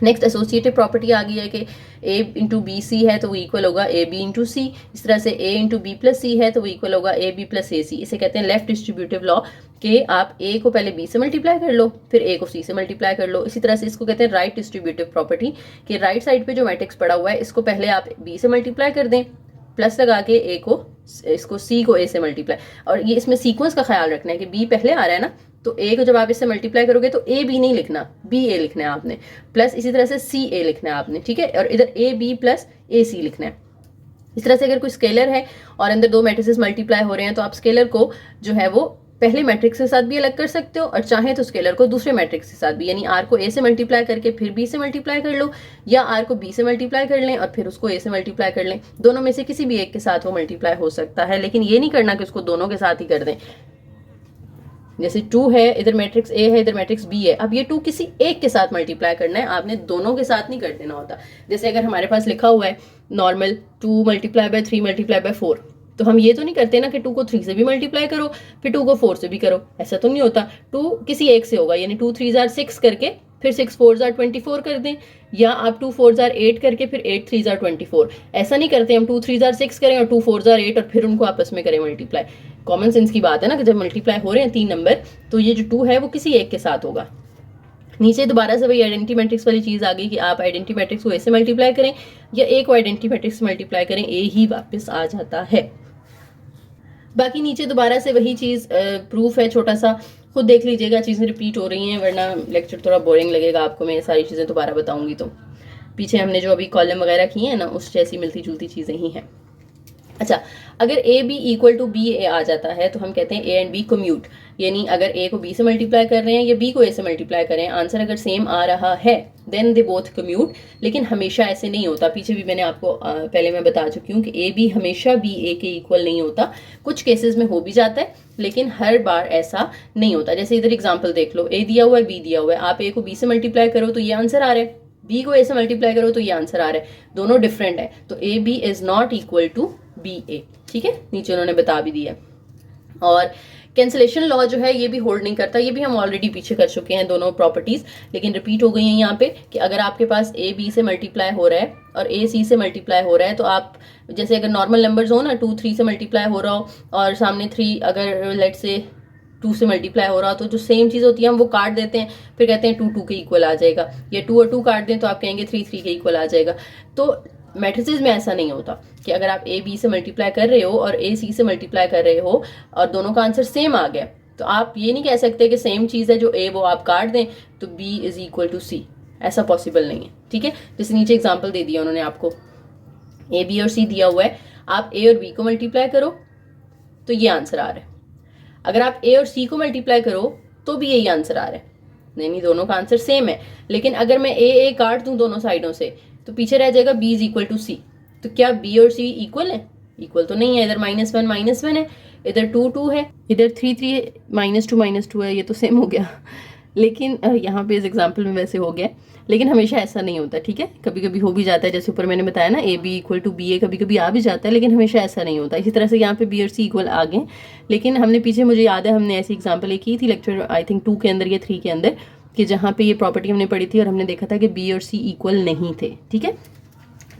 नेक्स्ट एसोसिएटिव प्रॉपर्टी आ गई है कि A इंटू बी सी है तो वो इक्वल होगा AB इंटू सी। इस तरह से A इंटू बी प्लस सी है तो वो इक्वल होगा AB प्लस AC। इसे कहते हैं लेफ्ट डिस्ट्रीब्यूटिव लॉ कि आप A को पहले B से मल्टीप्लाई कर लो, फिर A को C से मल्टीप्लाई कर लो। इसी तरह से इसको कहते हैं राइट डिस्ट्रीब्यूटिव प्रॉपर्टी कि राइट साइड पे जो मैट्रिक्स पड़ा हुआ है इसको पहले आप B से मल्टीप्लाई कर दें, प्लस लगा के A को इसको C को A से मल्टीप्लाई। और ये इसमें सीक्वेंस का ख्याल रखना है कि B पहले आ रहा है ना, तो A को जब आप इससे मल्टीप्लाई करोगे तो A B नहीं लिखना, B A लिखना है आपने, प्लस इसी तरह से C A लिखना है आपने, ठीक है। और इधर A B plus A C लिखना है। इस तरह से अगर कोई स्केलर है और अंदर दो मैट्रिसेस मल्टीप्लाई हो रहे हैं तो आप स्केलर को जो है वो पहले मैट्रिक्स के साथ भी अलग कर सकते हो और चाहे तो स्केलर को दूसरे मैट्रिक्स के साथ भी, यानी R को A से मल्टीप्लाई करके फिर B से मल्टीप्लाई कर लो, या R को B से मल्टीप्लाई कर लें और फिर उसको A से मल्टीप्लाई कर लें। दोनों में से किसी भी एक के साथ वो मल्टीप्लाई हो सकता है, लेकिन ये नहीं करना कि उसको दोनों के साथ ही कर दें। जैसे 2 है, इधर मैट्रिक्स A है, इधर मैट्रिक्स B है, अब ये 2 किसी एक के साथ मल्टीप्लाई करना है, आपने दोनों के साथ नहीं कर देना होता। जैसे अगर हमारे पास लिखा हुआ है normal 2 multiply by 3 multiply by 4, तो हम ये तो नहीं करते ना कि 2 को 3 से भी मल्टीप्लाई करो फिर 2 को 4 से भी करो, ऐसा तो नहीं होता। 2 किसी एक से होगा, यानी 2 3 जार 6 करके फिर 6 4 जार 24 कर दें, या आप 2 4 जार 8 करके फिर 8 3 जार 24। ऐसा नहीं करते हम 2 3 जार 6 करें और 2 4 जार 8 और फिर उनको आपस में करें मल्टीप्लाई। कॉमन सेंस की बात है ना कि जब मल्टीप्लाई हो रहे हैं 3 नंबर तो ये जो 2 है वो किसी एक के साथ होगा। नीचे दोबारा से वही आइडेंटिटी मैट्रिक्स वाली चीज़ आ गई कि आप आइडेंटिटी मैट्रिक्स को A से मल्टीप्लाई करें या A को आइडेंटिटी मैट्रिक्स से मल्टीप्लाई करें, A ही वापस आ जाता है। बाकी नीचे दोबारा से वही चीज़ प्रूफ है, छोटा सा खुद देख लीजिएगा, चीज़ें रिपीट हो रही हैं वरना लेक्चर थोड़ा बोरिंग लगेगा आपको। मैं ये सारी चीज़ें दोबारा बताऊंगी तो पीछे हमने जो अभी कॉलम वगैरह किए हैं ना उस जैसी मिलती जुलती चीज़ें ही हैं। अच्छा, अगर A B equal to B A आ जाता है तो हम कहते हैं A एंड B कम्यूट, यानी अगर A को B से मल्टीप्लाई कर रहे हैं या B को A से मल्टीप्लाई कर रहे हैं, आंसर अगर सेम आ रहा है देन दे बोथ कम्यूट। लेकिन हमेशा ऐसे नहीं होता, पीछे भी मैंने आपको पहले मैं बता चुकी हूँ कि A B हमेशा B A के इक्वल नहीं होता। कुछ केसेस में हो भी जाता है लेकिन हर बार ऐसा नहीं होता। जैसे इधर एग्जाम्पल देख लो, A दिया हुआ है B दिया हुआ है, आप A को B से मल्टीप्लाई करो तो ये आंसर आ रहा है, B को A से मल्टीप्लाई करो तो ये आंसर आ रहा है, दोनों डिफरेंट है। तो A B is not equal to B A, ठीक है, नीचे उन्होंने बता भी दिया। और कैंसलेशन लॉ जो है ये भी होल्ड नहीं करता, ये भी हम ऑलरेडी पीछे कर चुके हैं दोनों प्रॉपर्टीज, लेकिन रिपीट हो गई हैं यहाँ पे कि अगर आपके पास A B से मल्टीप्लाई हो रहा है और A C से मल्टीप्लाई हो रहा है तो आप जैसे अगर नॉर्मल नंबर्स हो ना, 2 3 से मल्टीप्लाई हो रहा हो और सामने 3 अगर लेट से 2 से मल्टीप्लाई हो रहा हो तो जो सेम चीज़ होती है हम वो काट देते हैं, फिर कहते हैं 2 2 के इक्वल आ जाएगा, या 2 और 2 काट दें तो आप कहेंगे 3 3 के इक्वल आ जाएगा। तो मैट्रिसेस में ऐसा नहीं होता कि अगर आप A B से मल्टीप्लाई कर रहे हो और A C से मल्टीप्लाई कर रहे हो और दोनों का आंसर सेम आ गया तो आप ये नहीं कह सकते कि सेम चीज़ है जो A वो आप काट दें तो B is equal to C, ऐसा पॉसिबल नहीं है, ठीक है। जैसे नीचे एग्जाम्पल दे दिया उन्होंने आपको, A B और C दिया हुआ है, आप A और B को मल्टीप्लाई करो तो ये आंसर आ रहा है, अगर आप A और C को मल्टीप्लाई करो तो भी यही आंसर आ रहा है, नहीं दोनों का आंसर सेम है। लेकिन अगर मैं A काट दूं दोनों साइडों से तो पीछे रह जाएगा B is equal to C। तो क्या B और C इक्वल है? इक्वल तो नहीं है, इधर -1 है, इधर 2 2 है, इधर 3 3 -2 है, ये तो सेम हो गया। लेकिन यहाँ पे इस एग्जाम्पल में वैसे हो गया, लेकिन हमेशा ऐसा नहीं होता, ठीक है, कभी कभी हो भी जाता है, जैसे ऊपर मैंने बताया ना A B equal to B A कभी कभी आ भी जाता है, लेकिन हमेशा ऐसा नहीं होता। इसी तरह से यहाँ पे B और C इक्वल आ गए, लेकिन हमने पीछे, मुझे याद है हमने ऐसी एग्जाम्पल एक की थी लेक्चर आई थिंक 2 के अंदर या 3 के अंदर, कि जहाँ पे ये प्रॉपर्टी हमने पढ़ी थी और हमने देखा था कि B और C इक्वल नहीं थे, ठीक है।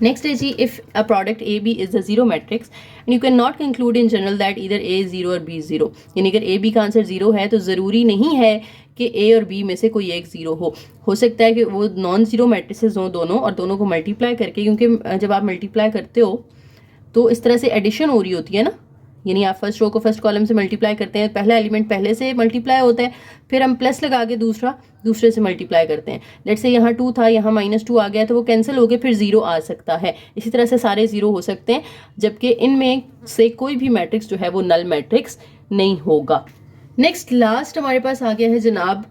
नेक्स्ट है जी, if a product A B is a zero matrix and you can not conclude in general that इधर A is 0 और B is 0, यानी अगर A B का आंसर 0 है तो ज़रूरी नहीं है कि A और B में से कोई एक 0 हो सकता है कि वो नॉन ज़ीरो मैट्रिसेस हों दोनों, और दोनों को मल्टीप्लाई करके, क्योंकि जब आप मल्टीप्लाई करते हो तो इस तरह से एडिशन हो रही होती है ना, यानी आप फर्स्ट रो को फर्स्ट कॉलम से मल्टीप्लाई करते हैं, पहला एलिमेंट पहले से मल्टीप्लाई होता है, फिर हम प्लस लगा के दूसरे से मल्टीप्लाई करते हैं। लेट्स से यहाँ 2 था, यहाँ -2 आ गया तो वो कैंसिल हो गया, फिर 0 आ सकता है। इसी तरह से सारे 0 हो सकते हैं, जबकि इनमें से कोई भी मैट्रिक्स जो है वो नल मैट्रिक्स नहीं होगा। नेक्स्ट लास्ट हमारे पास आ गया है जनाब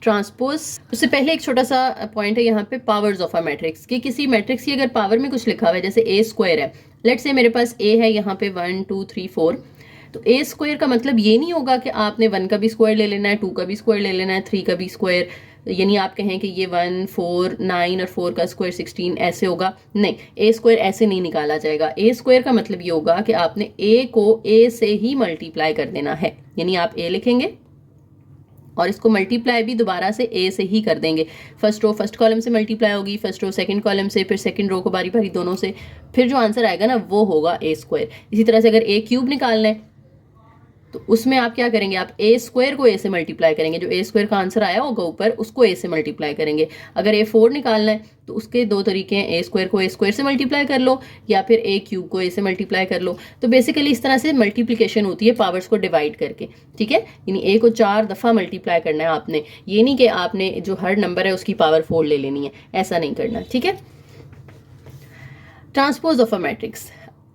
ट्रांसपोज। उससे पहले एक छोटा सा पॉइंट है यहाँ पे, पावर्स ऑफ अ मैट्रिक्स, कि किसी मैट्रिक्स की अगर पावर में कुछ लिखा हुआ है, जैसे ए स्क्वायर है, लेट्स से मेरे पास ए है यहाँ पे 1 2 3 4, तो ए स्क्वायर का मतलब ये नहीं होगा कि आपने 1 का भी स्क्वायर ले लेना है, 2 का भी स्क्वायर ले लेना है, 3 का भी स्क्वायर, यानी आप कहें कि ये 1 4 9 और 4 का स्क्वायर 16 ऐसे होगा। नहीं, ए स्क्वायर ऐसे नहीं निकाला जाएगा। ए स्क्वायर का मतलब ये होगा कि आपने ए को ए से ही मल्टीप्लाई कर देना है, यानी आप ए लिखेंगे और इसको मल्टीप्लाई भी दोबारा से ए से ही कर देंगे। फर्स्ट रो फर्स्ट कॉलम से मल्टीप्लाई होगी, फर्स्ट रो सेकंड कॉलम से, फिर सेकंड रो को बारी बारी दोनों से, फिर जो आंसर आएगा ना वो होगा ए स्क्वायर। इसी तरह से अगर ए क्यूब निकालना है तो उसमें आप क्या करेंगे, आप ए स्क्वायर को ए से मल्टीप्लाई करेंगे, जो ए स्क्वायर का आंसर आया होगा ऊपर उसको ए से मल्टीप्लाई करेंगे। अगर ए 4 निकालना है तो उसके दो तरीके हैं, ए स्क्वायर को ए स्क्वायर से मल्टीप्लाई कर लो या फिर ए क्यूब को ए से मल्टीप्लाई कर लो। तो बेसिकली इस तरह से मल्टीप्लिकेशन होती है पावर्स को डिवाइड करके, ठीक है। यानी ए को 4 दफ़ा मल्टीप्लाई करना है आपने, ये नहीं कि आपने जो हर नंबर है उसकी पावर 4 ले लेनी है, ऐसा नहीं करना, ठीक है। Transpose of a matrix.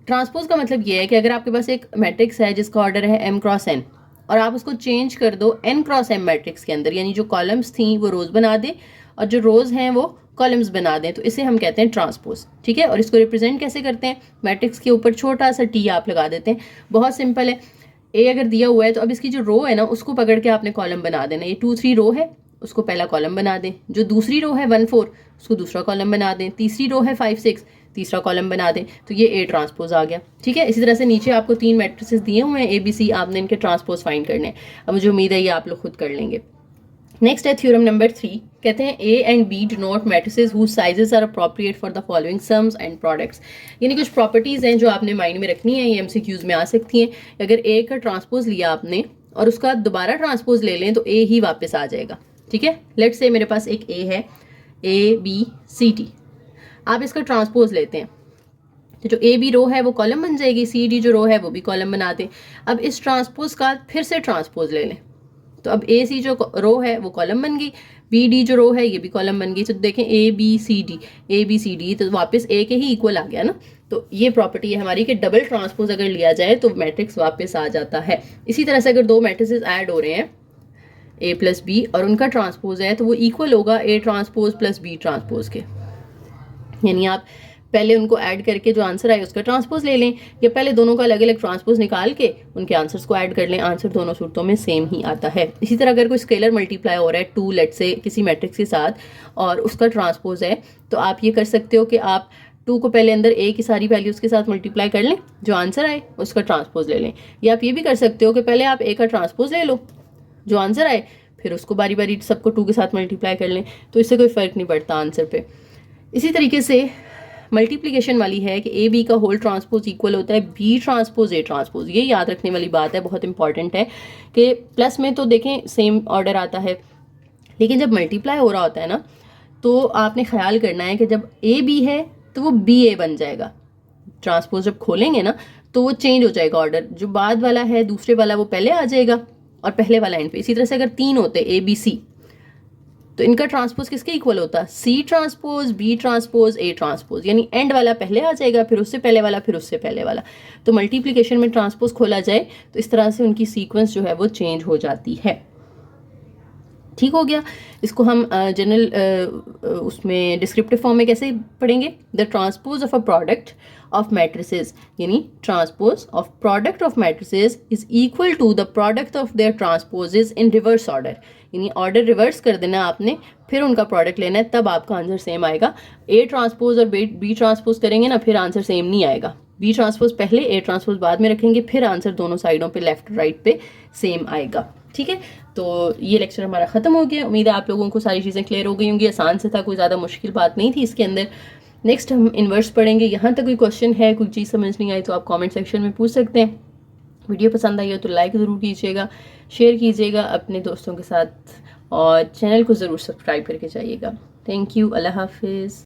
Transpose का मतलब ये है कि अगर आपके पास एक मैट्रिक्स है जिसका ऑर्डर है m क्रॉस n और आप उसको चेंज कर दो n क्रॉस m मैट्रिक्स के अंदर, यानी जो कॉलम्स थी वो रोज बना दें और जो रोज हैं वो कॉलम्स बना दें, तो इसे हम कहते हैं ट्रांसपोज, ठीक है। और इसको रिप्रेजेंट कैसे करते हैं, मैट्रिक्स के ऊपर छोटा सा टी आप लगा देते हैं, बहुत सिंपल है। ए अगर दिया हुआ है तो अब इसकी जो रो है ना उसको पकड़ के आपने कॉलम बना देना। ये 2 3 रो है उसको पहला कॉलम बना दें, जो दूसरी रो है 1 4 उसको दूसरा कॉलम बना दें, तीसरी रो है 5 6 तीसरा कॉलम बना दें, तो ये ए ट्रांसपोज आ गया, ठीक है। इसी तरह से नीचे आपको 3 मैट्रिसेस दिए हुए हैं ABC, आपने इनके ट्रांसपोज फाइंड करने हैं। अब मुझे उम्मीद है ये आप लोग खुद कर लेंगे। नेक्स्ट है थ्योरम नंबर 3, कहते हैं A and B denote matrices whose sizes are appropriate for the following sums and products. यानी कुछ प्रॉपर्टीज हैं जो आपने माइंड में रखनी है, ये MCQs में आ सकती हैं। अगर A का ट्रांसपोज लिया आपने और उसका दोबारा ट्रांसपोज ले लें तो A ही वापस आ जाएगा, ठीक है। लेट्स से मेरे पास एक A है ABCD, आप इसका ट्रांसपोज लेते हैं तो जो AB रो है वो कॉलम बन जाएगी, CD जो रो है वो भी कॉलम बना दें। अब इस ट्रांसपोज का फिर से ट्रांसपोज ले लें तो अब AC जो रो है वो कॉलम बन गई, BD जो रो है ये भी कॉलम बन गई। तो देखें ABCD तो वापस A के ही इक्वल आ गया ना। तो ये प्रॉपर्टी है हमारी कि डबल ट्रांसपोज अगर लिया जाए तो मैट्रिक्स वापस आ जाता है। इसी तरह से अगर दो मैट्रिसेस ऐड हो रहे हैं A प्लस B और उनका ट्रांसपोज है तो वो इक्वल होगा A transpose plus B transpose के, यानी आप पहले उनको ऐड करके जो आंसर आए उसका ट्रांसपोज ले लें या पहले दोनों का अलग अलग ट्रांसपोज निकाल के उनके आंसर्स को ऐड कर लें, आंसर दोनों सूरतों में सेम ही आता है। इसी तरह अगर कोई स्केलर मल्टीप्लाई हो रहा है 2 लेट से किसी मैट्रिक्स के साथ और उसका ट्रांसपोज है तो आप ये कर सकते हो कि आप 2 को पहले अंदर A की सारी वैल्यूज़ के साथ मल्टीप्लाई कर लें, जो आंसर आए उसका ट्रांसपोज ले लें। या आप ये भी कर सकते हो कि पहले आप A का ट्रांसपोज ले लो, जो आंसर आए फिर उसको बारी बारी सबको 2 के साथ मल्टीप्लाई कर लें, तो इससे कोई फ़र्क नहीं पड़ता आंसर पे। इसी तरीके से मल्टीप्लिकेशन वाली है कि ए बी का होल ट्रांसपोज इक्वल होता है बी ट्रांसपोज ए ट्रांसपोज। ये याद रखने वाली बात है, बहुत इंपॉर्टेंट है कि प्लस में तो देखें सेम ऑर्डर आता है, लेकिन जब मल्टीप्लाई हो रहा होता है ना तो आपने ख्याल करना है कि जब ए बी है तो वो बी ए बन जाएगा। ट्रांसपोज जब खोलेंगे ना तो वो चेंज हो जाएगा ऑर्डर, जो बाद वाला है दूसरे वाला वो पहले आ जाएगा और पहले वाला एंड पे। इसी तरह से अगर 3 होते ABC तो इनका ट्रांसपोज किसके इक्वल होता, C transpose B transpose A transpose, यानी एंड वाला पहले आ जाएगा फिर उससे पहले वाला फिर उससे पहले वाला। तो मल्टीप्लिकेशन में ट्रांसपोज खोला जाए तो इस तरह से उनकी सीक्वेंस जो है वो चेंज हो जाती है। ठीक हो गया। इसको हम जनरल उसमें डिस्क्रिप्टिव फॉर्म में कैसे पढ़ेंगे, the transpose of a product of matrices, यानी transpose of product of matrices is equal to the product of their transposes in reverse order, यानी ऑर्डर रिवर्स कर देना आपने फिर उनका प्रोडक्ट लेना है, तब आपका आंसर सेम आएगा। A ट्रांसपोज और B ट्रांसपोज करेंगे ना फिर आंसर सेम नहीं आएगा। B ट्रांसपोज पहले A ट्रांसपोज बाद में रखेंगे फिर आंसर दोनों साइडों पे लेफ्ट राइट पे सेम आएगा। ठीक है, तो ये लेक्चर हमारा ख़त्म हो गया। उम्मीद है आप लोगों को सारी चीज़ें क्लियर हो गई होंगी, आसान से था, कोई ज़्यादा मुश्किल बात नहीं थी इसके अंदर। नेक्स्ट हम इन्वर्स पढ़ेंगे। यहाँ तक कोई क्वेश्चन है, कोई चीज़ समझ नहीं आई तो आप कमेंट सेक्शन में पूछ सकते हैं। वीडियो पसंद आई हो तो लाइक ज़रूर कीजिएगा, शेयर कीजिएगा अपने दोस्तों के साथ और चैनल को ज़रूर सब्सक्राइब करके जाइएगा। थैंक यू, अल्लाह हाफिज़।